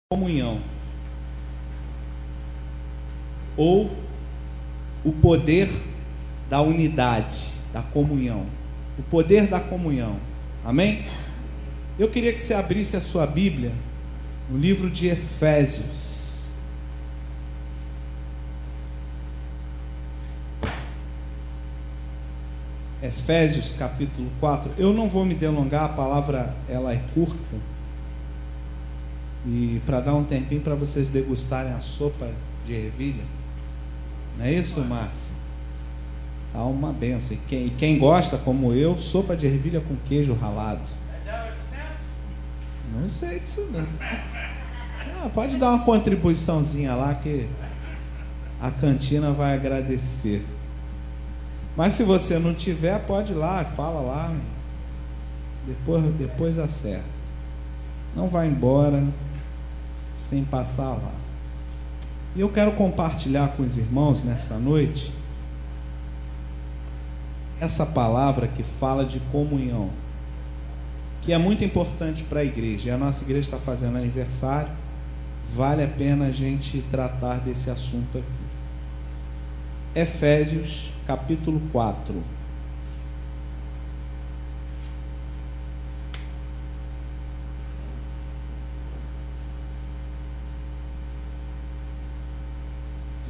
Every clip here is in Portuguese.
comunhão, ou o poder da unidade, da comunhão, o poder da comunhão, amém? Eu queria que você abrisse a sua Bíblia no livro de Efésios, Efésios capítulo 4. Eu não vou me delongar, a palavra ela é curta, e para dar um tempinho para vocês degustarem a sopa de ervilha, não é isso, Márcia? Tá uma benção. E quem gosta, como eu, sopa de ervilha com queijo ralado. Não sei disso não. Pode dar uma contribuiçãozinha lá que a cantina vai agradecer. Mas se você não tiver, pode ir lá, fala lá, depois acerta. Não vai embora sem passar lá. E eu quero compartilhar com os irmãos nesta noite essa palavra que fala de comunhão, que é muito importante para a igreja. E a nossa igreja está fazendo aniversário, vale a pena a gente tratar desse assunto aqui. Efésios capítulo 4.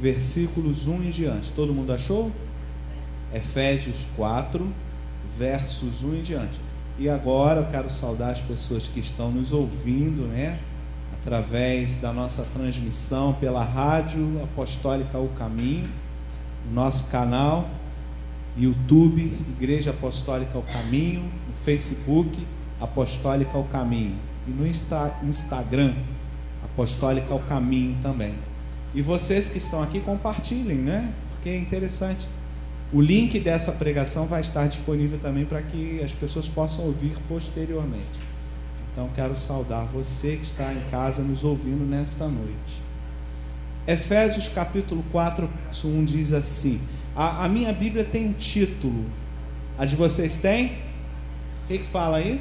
Versículos 1 em diante. Todo mundo achou? Efésios 4, versos 1 em diante. E agora eu quero saudar as pessoas que estão nos ouvindo, né? Através da nossa transmissão pela Rádio Apostólica O Caminho, no nosso canal YouTube, Igreja Apostólica O Caminho, no Facebook, Apostólica O Caminho, e no Instagram, Apostólica O Caminho também. E vocês que estão aqui, compartilhem, né? Porque é interessante. O link dessa pregação vai estar disponível também para que as pessoas possam ouvir posteriormente. Então quero saudar você que está em casa nos ouvindo nesta noite. Efésios capítulo 4, verso 1 diz assim. A minha Bíblia tem um título. A de vocês tem? O que fala aí?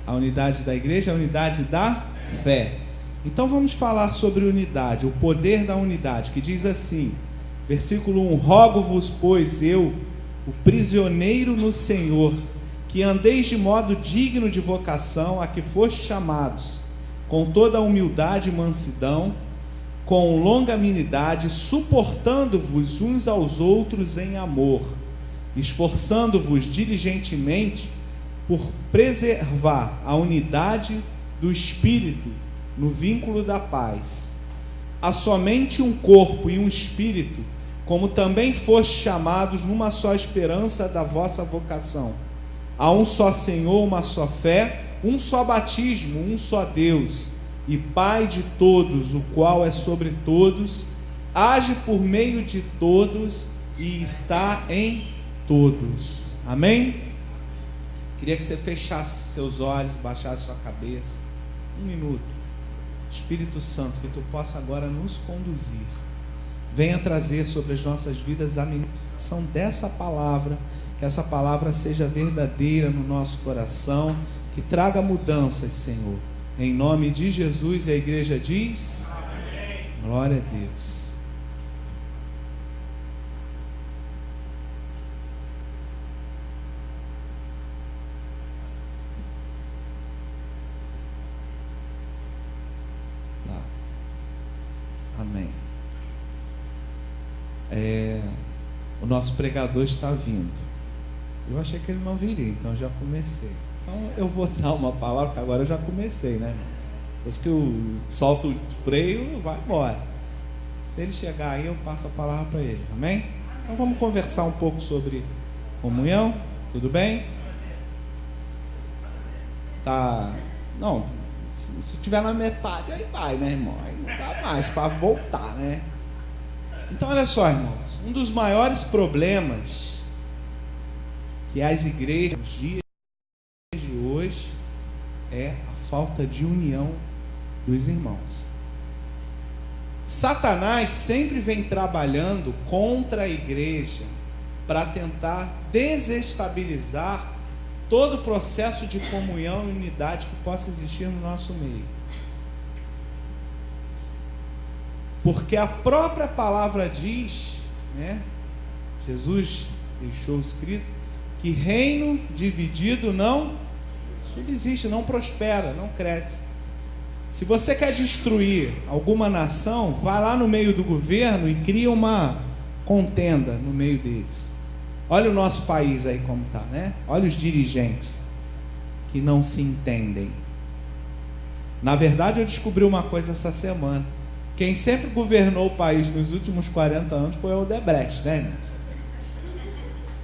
A unidade da igreja, a unidade da fé. Então vamos falar sobre unidade, o poder da unidade, que diz assim, versículo 1: Rogo-vos, pois eu, o prisioneiro no Senhor, que andeis de modo digno de vocação a que fostes chamados, com toda a humildade e mansidão, com longanimidade, suportando-vos uns aos outros em amor, esforçando-vos diligentemente por preservar a unidade do Espírito no vínculo da paz. Há somente um corpo e um espírito, como também fostes chamados numa só esperança da vossa vocação. Há um só Senhor, uma só fé, um só batismo, um só Deus e Pai de todos, o qual é sobre todos, age por meio de todos e está em todos. Amém? Queria que você fechasse seus olhos, baixasse sua cabeça. Um minuto. Espírito Santo, que Tu possa agora nos conduzir. Venha trazer sobre as nossas vidas a meditação dessa palavra, que essa palavra seja verdadeira no nosso coração, que traga mudanças, Senhor. Em nome de Jesus, a igreja diz: amém. Glória a Deus. Amém. O nosso pregador está vindo. Eu achei que ele não viria, então já comecei. Então eu vou dar uma palavra, porque agora eu já comecei, né, irmãos? Depois que eu solto o freio, vai embora. Se ele chegar aí, eu passo a palavra para ele. Amém? Então vamos conversar um pouco sobre comunhão. Tudo bem? Tá? Não. Se tiver na metade, aí vai, né, irmão? Aí não dá mais para voltar, né? Então, olha só, irmãos. Um dos maiores problemas que as igrejas nos dias de hoje é a falta de união dos irmãos. Satanás sempre vem trabalhando contra a igreja para tentar desestabilizar todo o processo de comunhão e unidade que possa existir no nosso meio. Porque a própria palavra diz, né? Jesus deixou escrito que reino dividido não subsiste, não prospera, não cresce. Se você quer destruir alguma nação, vai lá no meio do governo e cria uma contenda no meio deles. Olha o nosso país aí como está, né? Olha os dirigentes que não se entendem. Na verdade, eu descobri uma coisa essa semana. Quem sempre governou o país nos últimos 40 anos foi o Odebrecht, né, irmãos?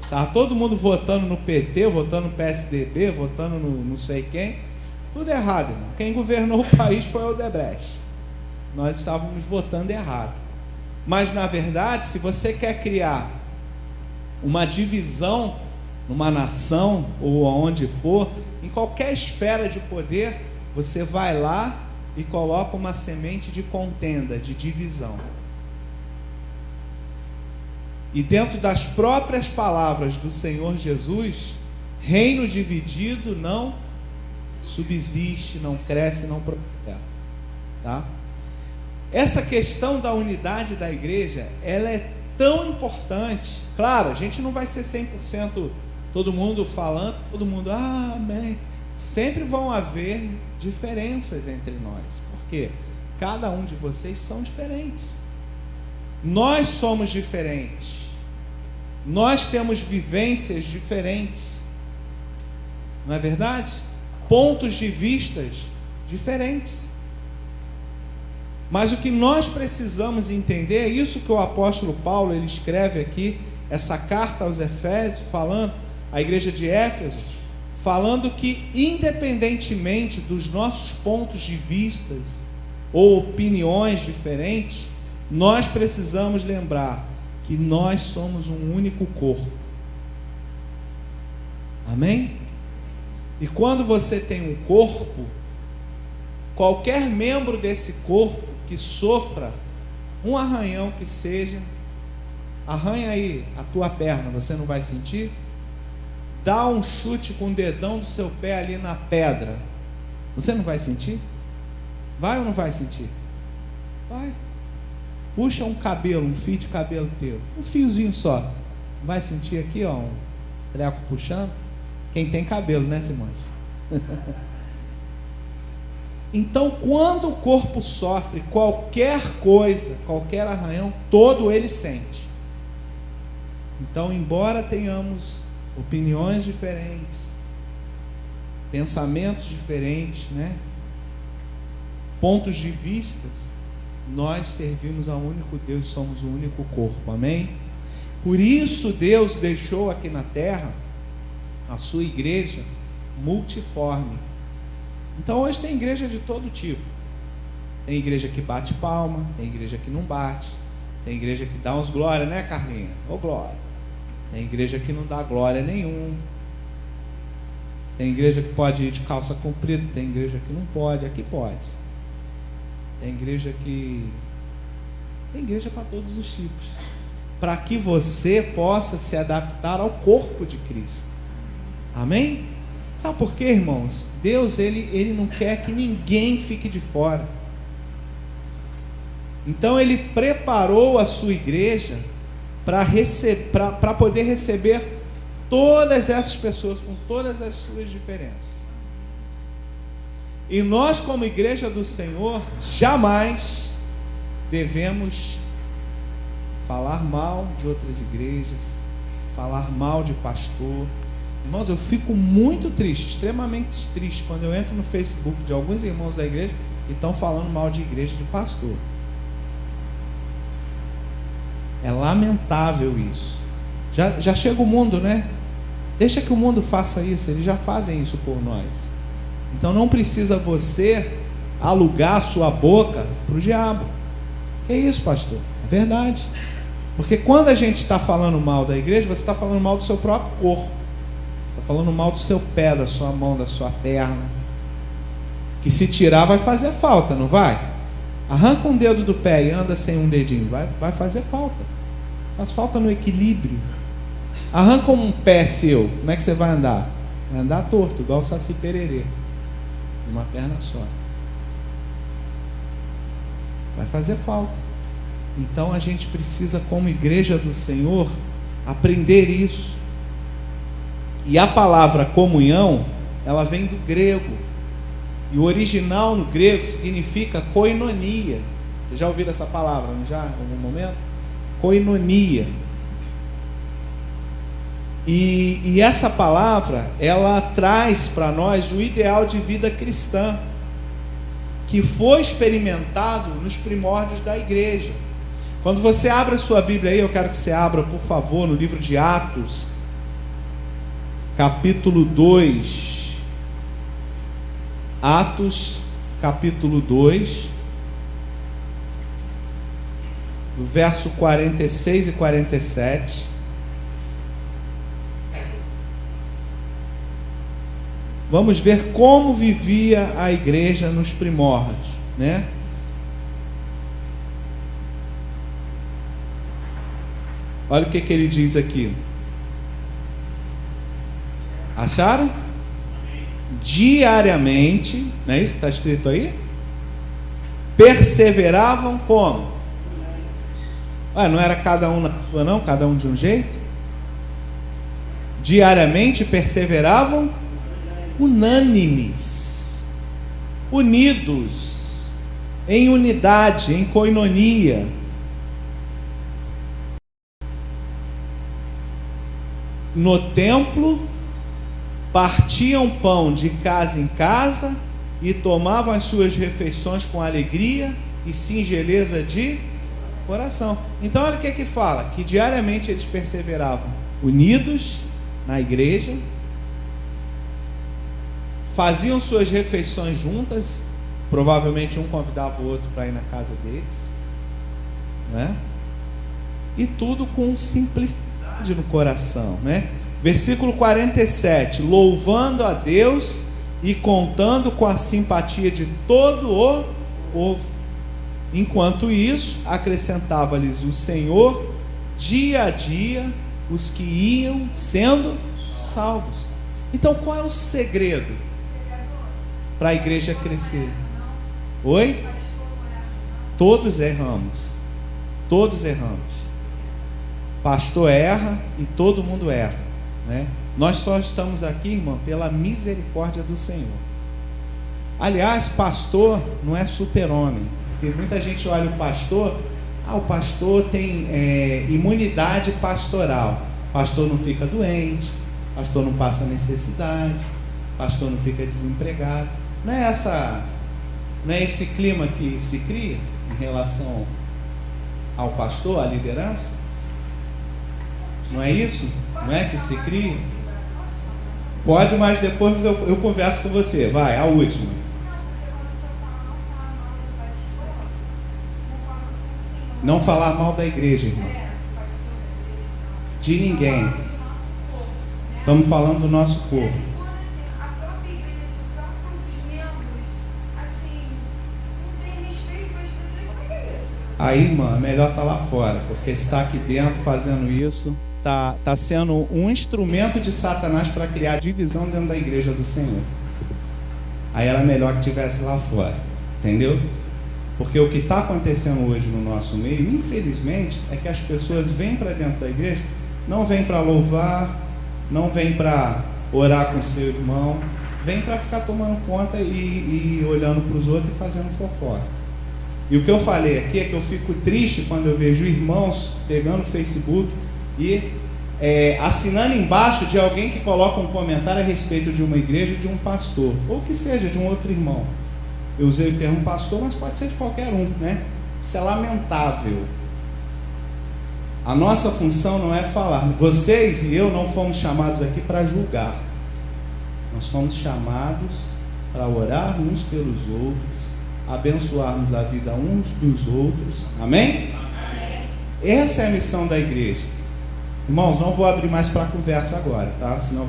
Tá todo mundo votando no PT, votando no PSDB, votando no não sei quem. Tudo errado, irmão. Quem governou o país foi o Odebrecht. Nós estávamos votando errado. Mas, na verdade, se você quer criar uma divisão numa nação ou aonde for, em qualquer esfera de poder, você vai lá e coloca uma semente de contenda, de divisão. E dentro das próprias palavras do Senhor Jesus, reino dividido não subsiste, não cresce, não prospera. Tá? Essa questão da unidade da igreja, ela é tão importante. Claro, a gente não vai ser 100% todo mundo falando, todo mundo, amém. Sempre vão haver diferenças entre nós. Por quê? Cada um de vocês são diferentes. Nós somos diferentes. Nós temos vivências diferentes. Não é verdade? Pontos de vistas diferentes. Mas o que nós precisamos entender é isso que o apóstolo Paulo ele escreve aqui, essa carta aos Efésios, falando, à igreja de Éfeso, falando que independentemente dos nossos pontos de vistas ou opiniões diferentes, nós precisamos lembrar que nós somos um único corpo. Amém? E quando você tem um corpo, qualquer membro desse corpo que sofra um arranhão que seja, arranha aí a tua perna, você não vai sentir? Dá um chute com o dedão do seu pé ali na pedra, você não vai sentir? Vai ou não vai sentir? Vai. Puxa um cabelo, um fio de cabelo teu, um fiozinho só, vai sentir aqui, ó, um treco puxando? Quem tem cabelo, né, Simões? Então, quando o corpo sofre qualquer coisa, qualquer arranhão, todo ele sente. Então, embora tenhamos opiniões diferentes, pensamentos diferentes, né? Pontos de vistas, nós servimos a um único Deus, somos um único corpo, amém? Por isso Deus deixou aqui na terra a sua igreja multiforme. Então hoje tem igreja de todo tipo. Tem igreja que bate palma, tem igreja que não bate, tem igreja que dá uns glória, né, Carlinha? Ô glória. Tem igreja que não dá glória nenhum. Tem igreja que pode ir de calça comprida, tem igreja que não pode, aqui pode. Tem igreja para todos os tipos, para que você possa se adaptar ao corpo de Cristo. Amém? Sabe por quê, irmãos? Deus, ele não quer que ninguém fique de fora. Então ele preparou a sua igreja para poder receber todas essas pessoas com todas as suas diferenças. E nós, como igreja do Senhor, jamais devemos falar mal de outras igrejas, falar mal de pastor. Irmãos, eu fico muito triste, extremamente triste, quando eu entro no Facebook de alguns irmãos da igreja e estão falando mal de igreja, de pastor. É lamentável isso. Já chega o mundo, né? Deixa que o mundo faça isso, eles já fazem isso por nós. Então não precisa você alugar a sua boca para o diabo. Que isso, pastor? É verdade. Porque quando a gente está falando mal da igreja, você está falando mal do seu próprio corpo. Você está falando mal do seu pé, da sua mão, da sua perna. Que se tirar vai fazer falta, não vai? Arranca um dedo do pé e anda sem um dedinho, vai fazer falta. Faz falta no equilíbrio. Arranca um pé seu, como é que você vai andar? Vai andar torto, igual o Saci Pererê. Uma perna só. Vai fazer falta. Então a gente precisa, como igreja do Senhor, aprender isso. E a palavra comunhão, ela vem do grego. E o original no grego significa koinonia. Você já ouviu essa palavra, não já? Em algum momento? Koinonia. E essa palavra, ela traz para nós o ideal de vida cristã, que foi experimentado nos primórdios da igreja. Quando você abre a sua Bíblia aí, eu quero que você abra, por favor, no livro de Atos, capítulo 2. Atos, capítulo 2, do verso 46 e 47. Vamos ver como vivia a igreja nos primórdios, né? Olha o que ele diz aqui. Acharam? Diariamente, não é isso que está escrito aí? Perseveravam como? Não era cada um na sua, não? Cada um de um jeito? Diariamente perseveravam unânimes, unidos, em unidade, em koinonia. No templo, partiam pão de casa em casa e tomavam as suas refeições com alegria e singeleza de coração. Então olha o que fala, que diariamente eles perseveravam unidos na igreja, faziam suas refeições juntas, provavelmente um convidava o outro para ir na casa deles, né? E tudo com simplicidade no coração, né? Versículo 47, louvando a Deus e contando com a simpatia de todo o povo. Enquanto isso, acrescentava-lhes o Senhor dia a dia os que iam sendo salvos. Então qual é o segredo para a igreja crescer? Oi? Todos erramos. Todos erramos. Pastor erra e todo mundo erra, né? Nós só estamos aqui, irmão, pela misericórdia do Senhor. Aliás, pastor não é super-homem. Porque muita gente olha o pastor, o pastor tem imunidade pastoral. Pastor não fica doente, pastor não passa necessidade, pastor não fica desempregado. Não é esse clima que se cria em relação ao pastor, à liderança? Não é isso? Não é que se cria? Pode, mas depois eu converso com você. Vai, a última. Não falar mal da igreja, irmão. De ninguém. Estamos falando do nosso povo. Aí, irmã, é melhor estar lá fora, porque está aqui dentro fazendo isso, está sendo um instrumento de Satanás para criar divisão dentro da igreja do Senhor. Aí era melhor que estivesse lá fora, entendeu? Porque o que está acontecendo hoje no nosso meio, infelizmente, é que as pessoas vêm para dentro da igreja, não vêm para louvar, não vêm para orar com seu irmão, vêm para ficar tomando conta e olhando para os outros e fazendo fofoca. E o que eu falei aqui é que eu fico triste quando eu vejo irmãos pegando o Facebook e assinando embaixo de alguém que coloca um comentário a respeito de uma igreja, de um pastor, ou que seja de um outro irmão. Eu usei o termo pastor, mas pode ser de qualquer um, né? Isso é lamentável. A nossa função não é falar. Vocês e eu não fomos chamados aqui para julgar. Nós fomos chamados para orar uns pelos outros, abençoarmos a vida uns dos outros. Amém? Amém. Essa é a missão da igreja. Irmãos, não vou abrir mais para conversa agora, tá? Senão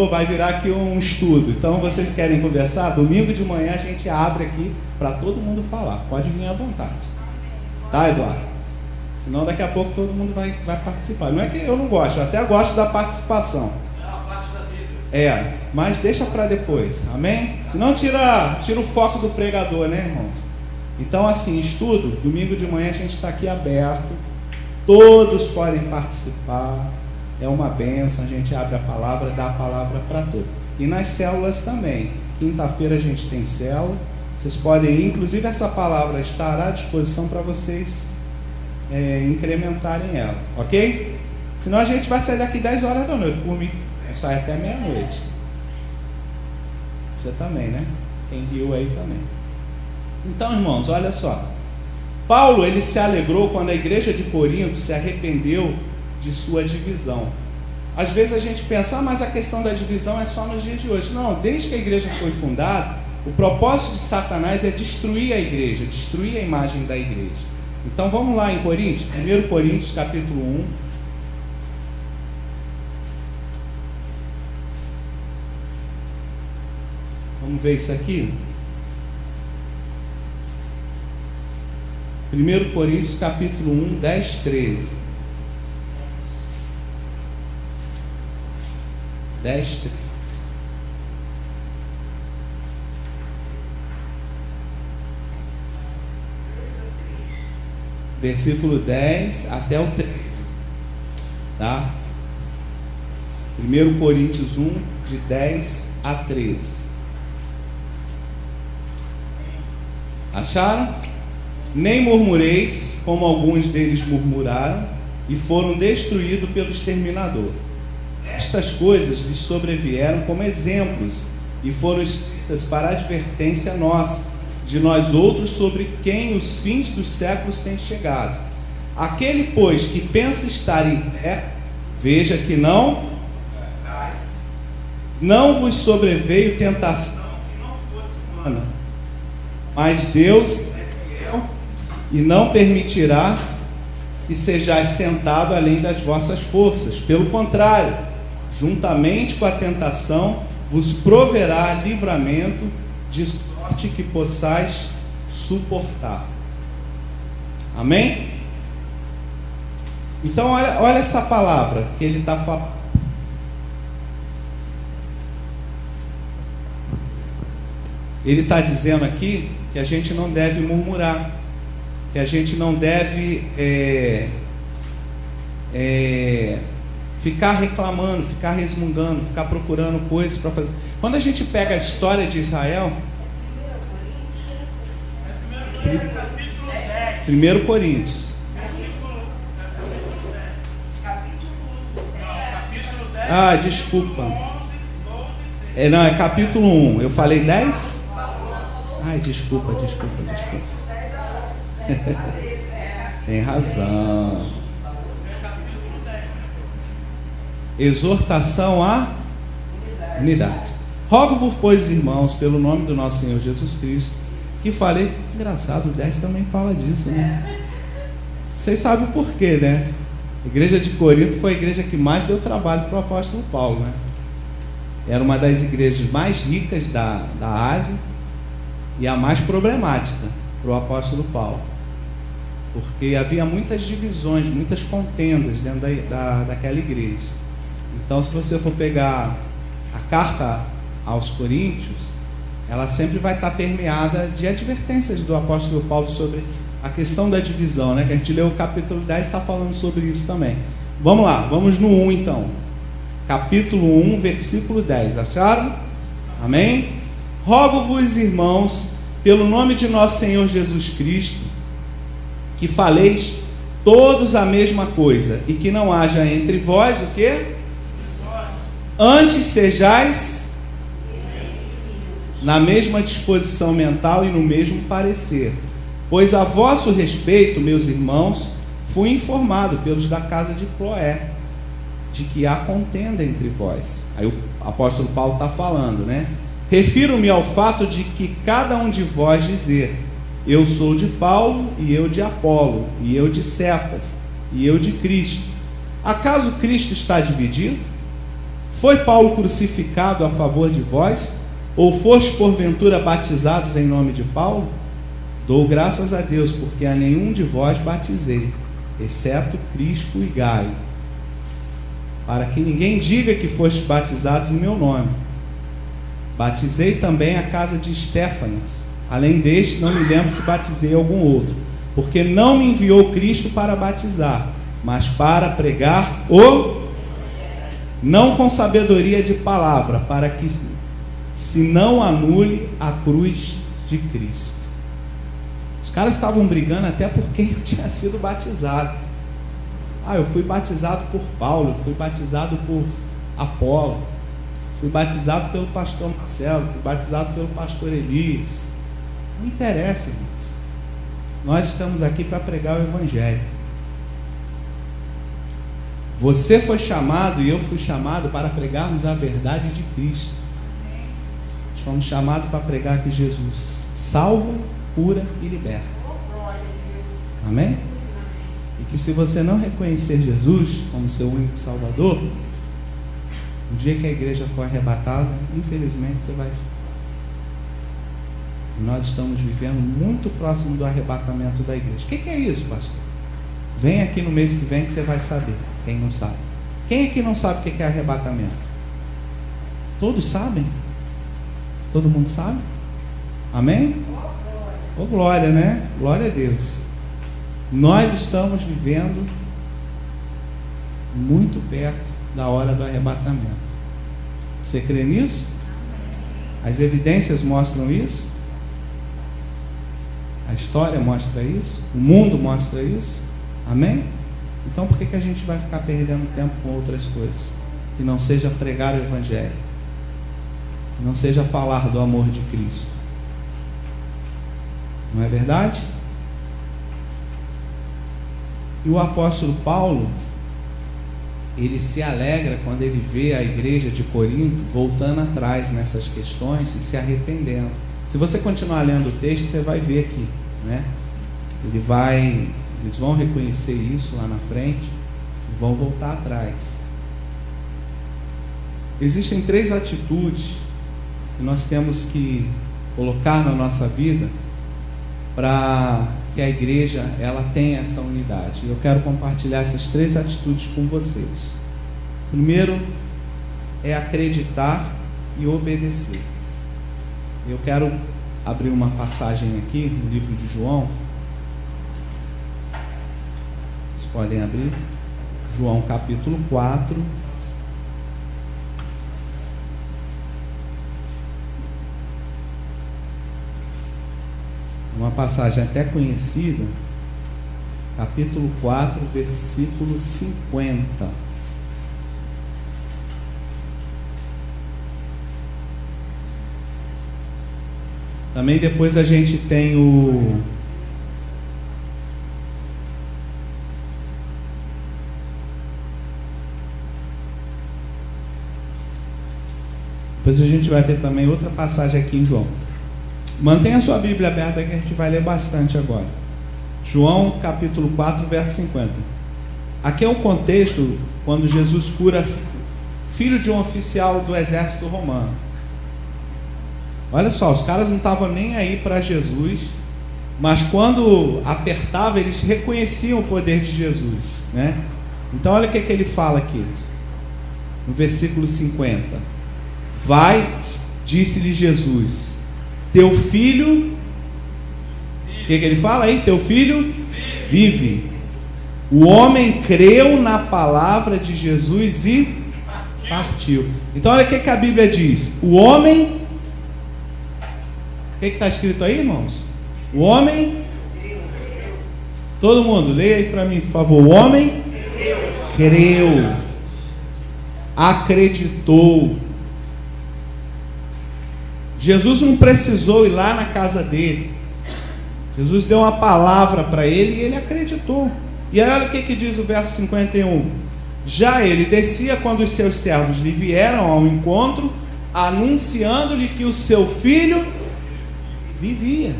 vai virar aqui um estudo. Então, vocês querem conversar? Domingo de manhã a gente abre aqui para todo mundo falar. Pode vir à vontade. Tá, Eduardo? Senão daqui a pouco todo mundo vai participar. Não é que eu não gosto, eu até gosto da participação. É uma parte da Bíblia. Mas deixa para depois. Amém? Senão tira o foco do pregador, né, irmãos? Então, assim, estudo, domingo de manhã a gente está aqui aberto, todos podem participar, é uma bênção, a gente abre a palavra, dá a palavra para todos. E nas células também, quinta-feira a gente tem célula, vocês podem ir, inclusive essa palavra estará à disposição para vocês incrementarem ela, ok? Senão a gente vai sair daqui 10 horas da noite, por mim, sai até meia-noite. Você também, né? Quem riu aí também. Então, irmãos, olha só. Paulo, ele se alegrou quando a igreja de Corinto se arrependeu de sua divisão. Às vezes a gente pensa, mas a questão da divisão é só nos dias de hoje. Não, desde que a igreja foi fundada, o propósito de Satanás é destruir a igreja, destruir a imagem da igreja. Então vamos lá em Coríntios, 1 Coríntios capítulo 1. Vamos ver isso aqui? 1 Coríntios capítulo 1, 10, 13. 10, 13. Versículo 10 até o 13. Tá? 1 Coríntios 1, de 10 a 13. Acharam? Nem murmureis, como alguns deles murmuraram, e foram destruídos pelo exterminador. Estas coisas lhes sobrevieram como exemplos, e foram escritas para advertência nossa, de nós outros, sobre quem os fins dos séculos têm chegado. Aquele, pois, que pensa estar em pé, veja que não vos sobreveio tentação que não fosse humana, mas Deus é fiel e não permitirá que sejais tentado além das vossas forças. Pelo contrário, juntamente com a tentação, vos proverá livramento, de sorte que possais suportar. Amém? Então olha essa palavra que ele está falando. Ele está dizendo aqui que a gente não deve murmurar, que a gente não deve ficar reclamando, ficar resmungando, ficar procurando coisas para fazer. Quando a gente pega a história de Israel, 1 Coríntios. Ah, desculpa. Não, é capítulo 1. Eu falei 10? Ai, desculpa. Tem razão. Exortação à unidade. Rogo-vos, pois, irmãos, pelo nome do nosso Senhor Jesus Cristo, que falei. Engraçado, o 10 também fala disso, né? Vocês sabem o porquê, né? A igreja de Corinto foi a igreja que mais deu trabalho para o apóstolo Paulo, né? Era uma das igrejas mais ricas da Ásia e a mais problemática para o apóstolo Paulo, porque havia muitas divisões, muitas contendas dentro daquela igreja. Então, se você for pegar a carta aos Coríntios, ela sempre vai estar permeada de advertências do apóstolo Paulo sobre a questão da divisão, né? Que a gente leu o capítulo 10, está falando sobre isso também. Vamos lá, vamos no 1 então. Capítulo 1, versículo 10. Acharam? Amém? Rogo-vos, irmãos, pelo nome de nosso Senhor Jesus Cristo, que faleis todos a mesma coisa, e que não haja entre vós o quê? Antes sejais na mesma disposição mental e no mesmo parecer. Pois a vosso respeito, meus irmãos, fui informado pelos da casa de Cloé, de que há contenda entre vós. Aí o apóstolo Paulo está falando, né? Refiro-me ao fato de que cada um de vós dizer: eu sou de Paulo, e eu de Apolo, e eu de Cefas, e eu de Cristo. Acaso Cristo está dividido? Foi Paulo crucificado a favor de vós? Ou foste porventura batizados em nome de Paulo? Dou graças a Deus, porque a nenhum de vós batizei, exceto Crispo e Gaio, para que ninguém diga que foste batizados em meu nome. Batizei também a casa de Estéfanas, Além deste, não me lembro se batizei algum outro, porque não me enviou Cristo para batizar, mas para pregar não com sabedoria de palavra, para que se não anule a cruz de Cristo. Os caras estavam brigando até por quem eu tinha sido batizado. Eu fui batizado por Paulo, eu fui batizado por Apolo, fui batizado pelo pastor Marcelo, fui batizado pelo pastor Elias. Não interessa, irmãos. Nós estamos aqui para pregar o Evangelho. Você foi chamado e eu fui chamado para pregarmos a verdade de Cristo. Nós fomos chamados para pregar que Jesus salva, cura e liberta. Amém? E que se você não reconhecer Jesus como seu único Salvador, no dia que a igreja for arrebatada, infelizmente você vai ficar. E nós estamos vivendo muito próximo do arrebatamento da igreja. O que é isso, pastor? Vem aqui no mês que vem que você vai saber. Quem não sabe? Quem aqui não sabe o que é arrebatamento? Todos sabem? Todo mundo sabe? Amém? Oh, glória, né? Glória a Deus. Nós estamos vivendo muito perto da hora do arrebatamento. Você crê nisso? As evidências mostram isso? A história mostra isso? O mundo mostra isso? Amém? Então por que a gente vai ficar perdendo tempo com outras coisas? Que não seja pregar o Evangelho, que não seja falar do amor de Cristo. Não é verdade? E o apóstolo Paulo, ele se alegra quando ele vê a igreja de Corinto voltando atrás nessas questões e se arrependendo. Se você continuar lendo o texto, você vai ver aqui, né? Eles vão reconhecer isso lá na frente e vão voltar atrás. Existem 3 atitudes que nós temos que colocar na nossa vida para que a igreja ela tenha essa unidade. Eu quero compartilhar essas 3 atitudes com vocês. Primeiro é acreditar e obedecer. Eu quero abrir uma passagem aqui no livro de João. Vocês podem abrir João capítulo 4. Uma passagem até conhecida, capítulo 4, versículo 50. Também depois a gente tem depois a gente vai ter também outra passagem aqui em João. Mantenha a sua Bíblia aberta que a gente vai ler bastante agora. João capítulo 4, verso 50. Aqui é o contexto quando Jesus cura filho de um oficial do exército romano. Olha só, os caras não estavam nem aí para Jesus, mas quando apertava, eles reconheciam o poder de Jesus, né? Então olha o que ele fala aqui, no versículo 50. Vai, disse-lhe Jesus, teu filho, o que ele fala aí? Teu filho vive. O homem creu na palavra de Jesus e partiu. Então olha o que a Bíblia diz. O homem, o que está escrito aí, irmãos? O homem, todo mundo, leia aí para mim, por favor. O homem creu, acreditou. Jesus não precisou ir lá na casa dele. Jesus deu uma palavra para ele e ele acreditou. E aí olha o que diz o verso 51. Já ele descia quando os seus servos lhe vieram ao encontro, anunciando-lhe que o seu filho vivia.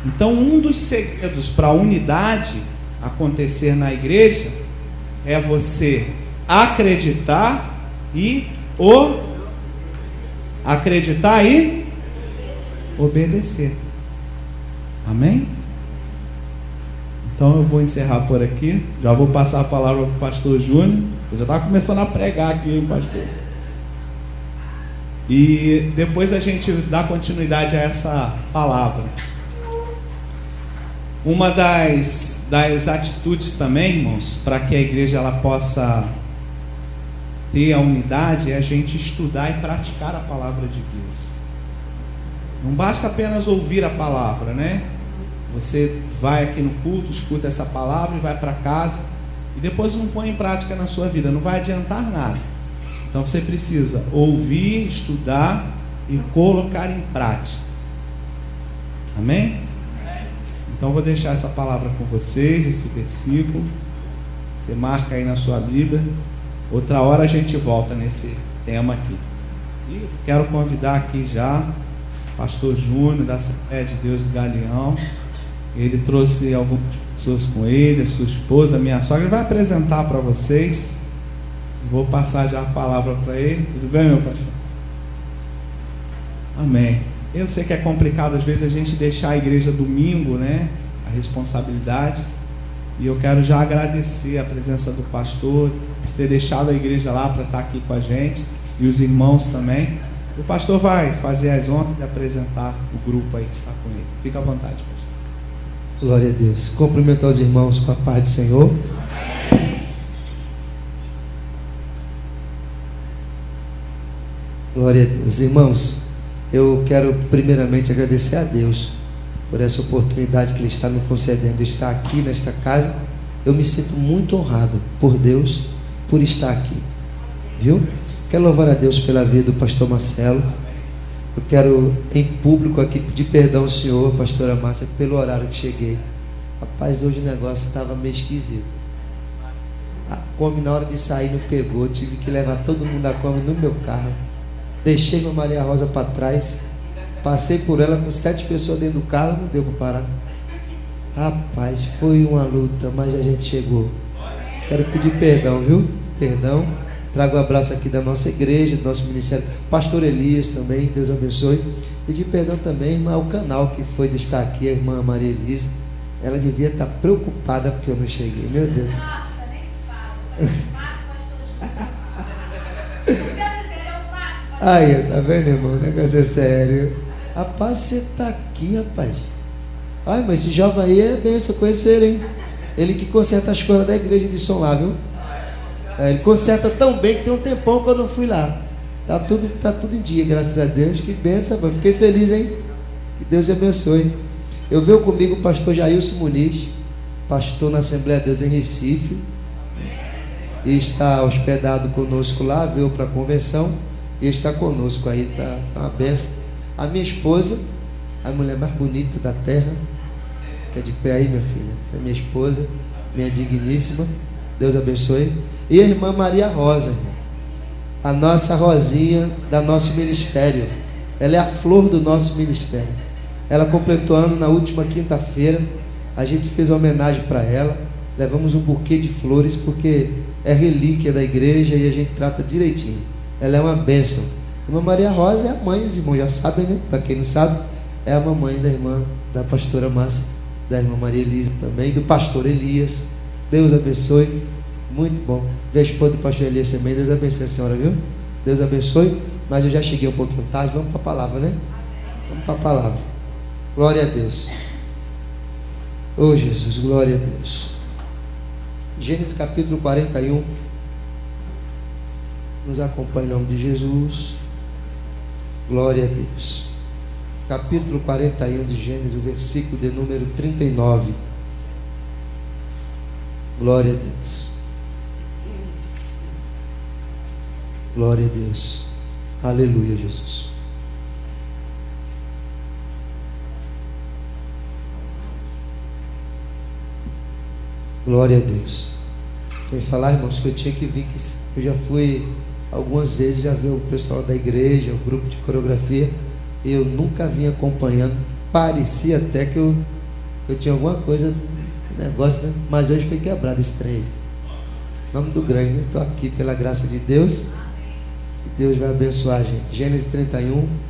Então um dos segredos para a unidade acontecer na igreja é você acreditar e obedecer. Amém? Então eu vou encerrar por aqui. Já vou passar a palavra para o pastor Júnior. Eu já estava começando a pregar aqui, hein, pastor? E depois a gente dá continuidade a essa palavra. Uma das atitudes também, irmãos, para que a igreja ela possa ter a unidade, é a gente estudar e praticar a palavra de Deus. Não basta apenas ouvir a palavra, né? Você vai aqui no culto, escuta essa palavra e vai para casa e depois não põe em prática na sua vida, não vai adiantar nada. Então você precisa ouvir, estudar e colocar em prática. Amém? Então vou deixar essa palavra com vocês, esse versículo. Você marca aí na sua Bíblia. Outra hora a gente volta nesse tema aqui. E quero convidar aqui já o pastor Júnior da Assembleia de Deus do Galeão. Ele trouxe algumas pessoas com ele, a sua esposa, a minha sogra. Ele vai apresentar para vocês. Vou passar já a palavra para ele. Tudo bem, meu pastor? Amém. Eu sei que é complicado às vezes a gente deixar a igreja domingo, né? A responsabilidade. E eu quero já agradecer a presença do pastor por ter deixado a igreja lá para estar aqui com a gente. E os irmãos também. O pastor vai fazer as honras de apresentar o grupo aí que está com ele. Fica à vontade, pastor. Glória a Deus. Cumprimentar os irmãos com a paz do Senhor. Glória a Deus. Irmãos, eu quero primeiramente agradecer a Deus por essa oportunidade que Ele está me concedendo de estar aqui nesta casa. Eu me sinto muito honrado por Deus por estar aqui, viu? Quero louvar a Deus pela vida do pastor Marcelo. Eu quero em público aqui pedir perdão ao senhor, pastora Márcia, pelo horário que cheguei. Rapaz, hoje o negócio estava meio esquisito. A Kombi na hora de sair não pegou, tive que levar todo mundo da Kombi no meu carro. Deixei minha Maria Rosa para trás, passei por ela com 7 pessoas dentro do carro, não deu para parar. Rapaz, foi uma luta, mas a gente chegou. Quero pedir perdão, viu? Perdão. Trago um abraço aqui da nossa igreja, do nosso ministério. Pastor Elias também, Deus abençoe. Pedir perdão também, irmã, ao canal que foi de estar aqui, a irmã Maria Elisa. Ela devia estar preocupada porque eu não cheguei. Meu Deus. Nossa, nem fala. Aí, tá vendo, irmão? O negócio é sério. Rapaz, você está aqui, rapaz. Ai, mas esse jovem aí é benção conhecer ele, hein? Ele que conserta as coisas da igreja de som lá, viu? Ele conserta tão bem que tem um tempão que eu não fui lá. Tá tudo em dia, graças a Deus. Que benção, rapaz. Fiquei feliz, hein? Que Deus te abençoe. Eu veio comigo o pastor Jailson Muniz, pastor na Assembleia de Deus em Recife. E está hospedado conosco lá, veio para a convenção. E está conosco aí, tá uma benção. A minha esposa, a mulher mais bonita da terra, que é de pé aí, minha filha. Essa é minha esposa, minha digníssima. Deus abençoe. E a irmã Maria Rosa, irmão, a nossa Rosinha da nosso ministério. Ela é a flor do nosso ministério. Ela completou ano na última quinta-feira. A gente fez uma homenagem para ela. Levamos um buquê de flores porque é relíquia da igreja e a gente trata direitinho. Ela é uma bênção. A irmã Maria Rosa é a mãe, os irmãos já sabem, né? Para quem não sabe, é a mamãe da irmã, da pastora Márcia, da irmã Maria Elisa também, do pastor Elias. Deus abençoe. Muito bom. Ver a esposa do pastor Elias também. Deus abençoe a senhora, viu? Deus abençoe. Mas eu já cheguei um pouquinho tarde. Vamos para a palavra, né? Vamos para a palavra. Glória a Deus. Oh Jesus, glória a Deus. Gênesis capítulo 41. Nos acompanhe em nome de Jesus. Glória a Deus. Capítulo 41 de Gênesis, o versículo de número 39. Glória a Deus. Glória a Deus. Aleluia, Jesus. Glória a Deus. Sem falar, irmãos, que eu tinha que vir, que eu já fui algumas vezes, já vi o pessoal da igreja, o grupo de coreografia, eu nunca vim acompanhando. Parecia até que eu tinha alguma coisa, negócio, né? Mas hoje foi quebrado esse trem. Em nome do grande, né? Estou aqui pela graça de Deus. E Deus vai abençoar a gente. Gênesis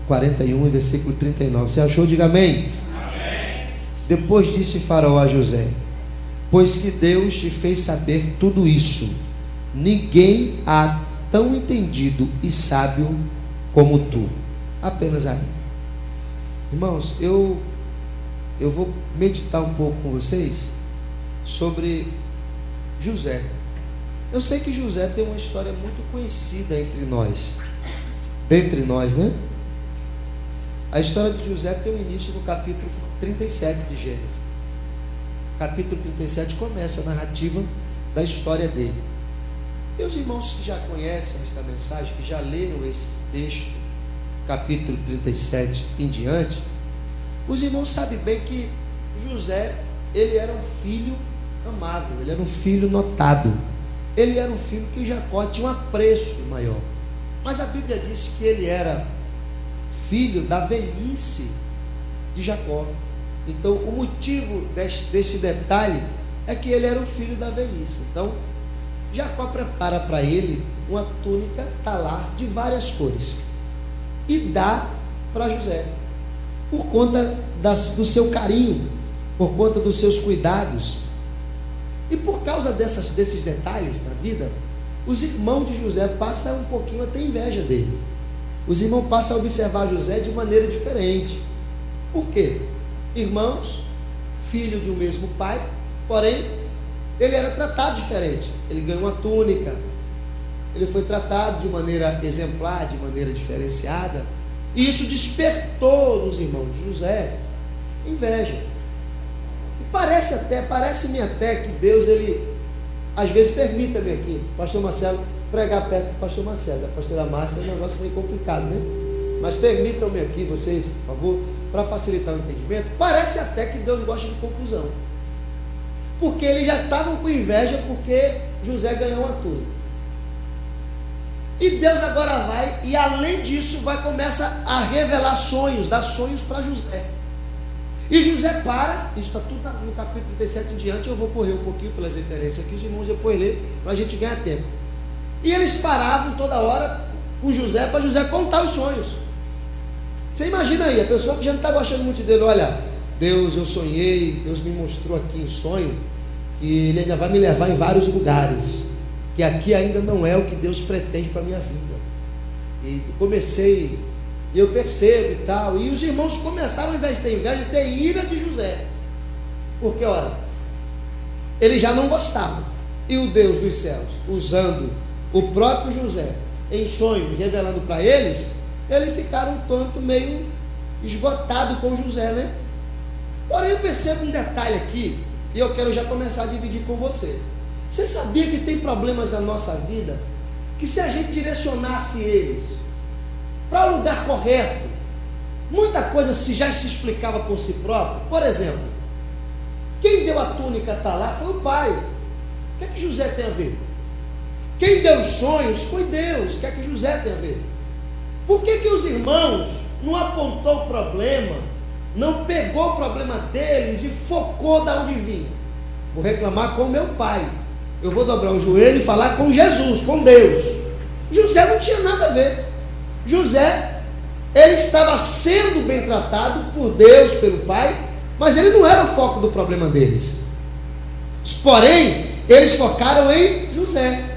41, versículo 39. Você achou? Diga amém. Amém. Depois disse Faraó a José: pois que Deus te fez saber tudo isso, ninguém há tão entendido e sábio como tu. Apenas aí. Irmãos, eu vou meditar um pouco com vocês sobre José. Eu sei que José tem uma história muito conhecida entre nós. Dentre nós, né? A história de José tem um início no capítulo 37 de Gênesis. O capítulo 37 começa a narrativa da história dele. E os irmãos que já conhecem esta mensagem, que já leram esse texto, capítulo 37 em diante, os irmãos sabem bem que José, ele era um filho amável, ele era um filho notado, ele era um filho que Jacó tinha um apreço maior. Mas a Bíblia diz que ele era filho da velhice de Jacó. Então o motivo desse detalhe é que ele era o filho da velhice. Então Jacó prepara para ele uma túnica talar de várias cores e dá para José, por conta do seu carinho, por conta dos seus cuidados. E por causa desses detalhes na vida, os irmãos de José passam um pouquinho a ter inveja dele. Os irmãos passam a observar José de maneira diferente. Por quê? Irmãos, filho de um mesmo pai, porém, ele era tratado diferente. Ele ganhou uma túnica, ele foi tratado de maneira exemplar, de maneira diferenciada, e isso despertou nos irmãos de José inveja. E parece-me até que Deus, ele, às vezes, permita-me aqui, pastor Marcelo, pregar perto do pastor Marcelo, da pastora Márcia, é um negócio meio complicado, né? Mas permitam-me aqui, vocês, por favor, para facilitar o entendimento. Parece até que Deus gosta de confusão, porque eles já estavam com inveja porque José ganhou uma túnica. E Deus agora vai, e além disso, começa a revelar sonhos, dar sonhos para José. E José para, isso está tudo no capítulo 37 em diante, eu vou correr um pouquinho pelas referências aqui, os irmãos depois ler, para a gente ganhar tempo. E eles paravam toda hora com José, para José contar os sonhos. Você imagina aí, a pessoa que já não está gostando muito dele, olha, Deus, eu sonhei, Deus me mostrou aqui em sonho, que Ele ainda vai me levar em vários lugares, que aqui ainda não é o que Deus pretende para a minha vida. E eu percebo e tal, e os irmãos começaram, ao invés de ter inveja, ter ira de José, porque, ora, ele já não gostava, e o Deus dos céus, usando o próprio José em sonho, revelando para eles ficaram um tanto meio esgotado com José, né? Porém, eu percebo um detalhe aqui, e eu quero já começar a dividir com você. Você sabia que tem problemas na nossa vida, que se a gente direcionasse eles para o lugar correto, muita coisa já se explicava por si próprio? Por exemplo, quem deu a túnica talar foi o pai. O que é que José tem a ver? Quem deu os sonhos foi Deus. O que é que José tem a ver? Por que os irmãos não apontou o problema, não pegou o problema deles e focou da onde vinha? Vou reclamar com meu pai, eu vou dobrar o joelho e falar com Jesus, com Deus. José não tinha nada a ver. José, ele estava sendo bem tratado por Deus, pelo pai, mas ele não era o foco do problema deles. Porém, eles focaram em José.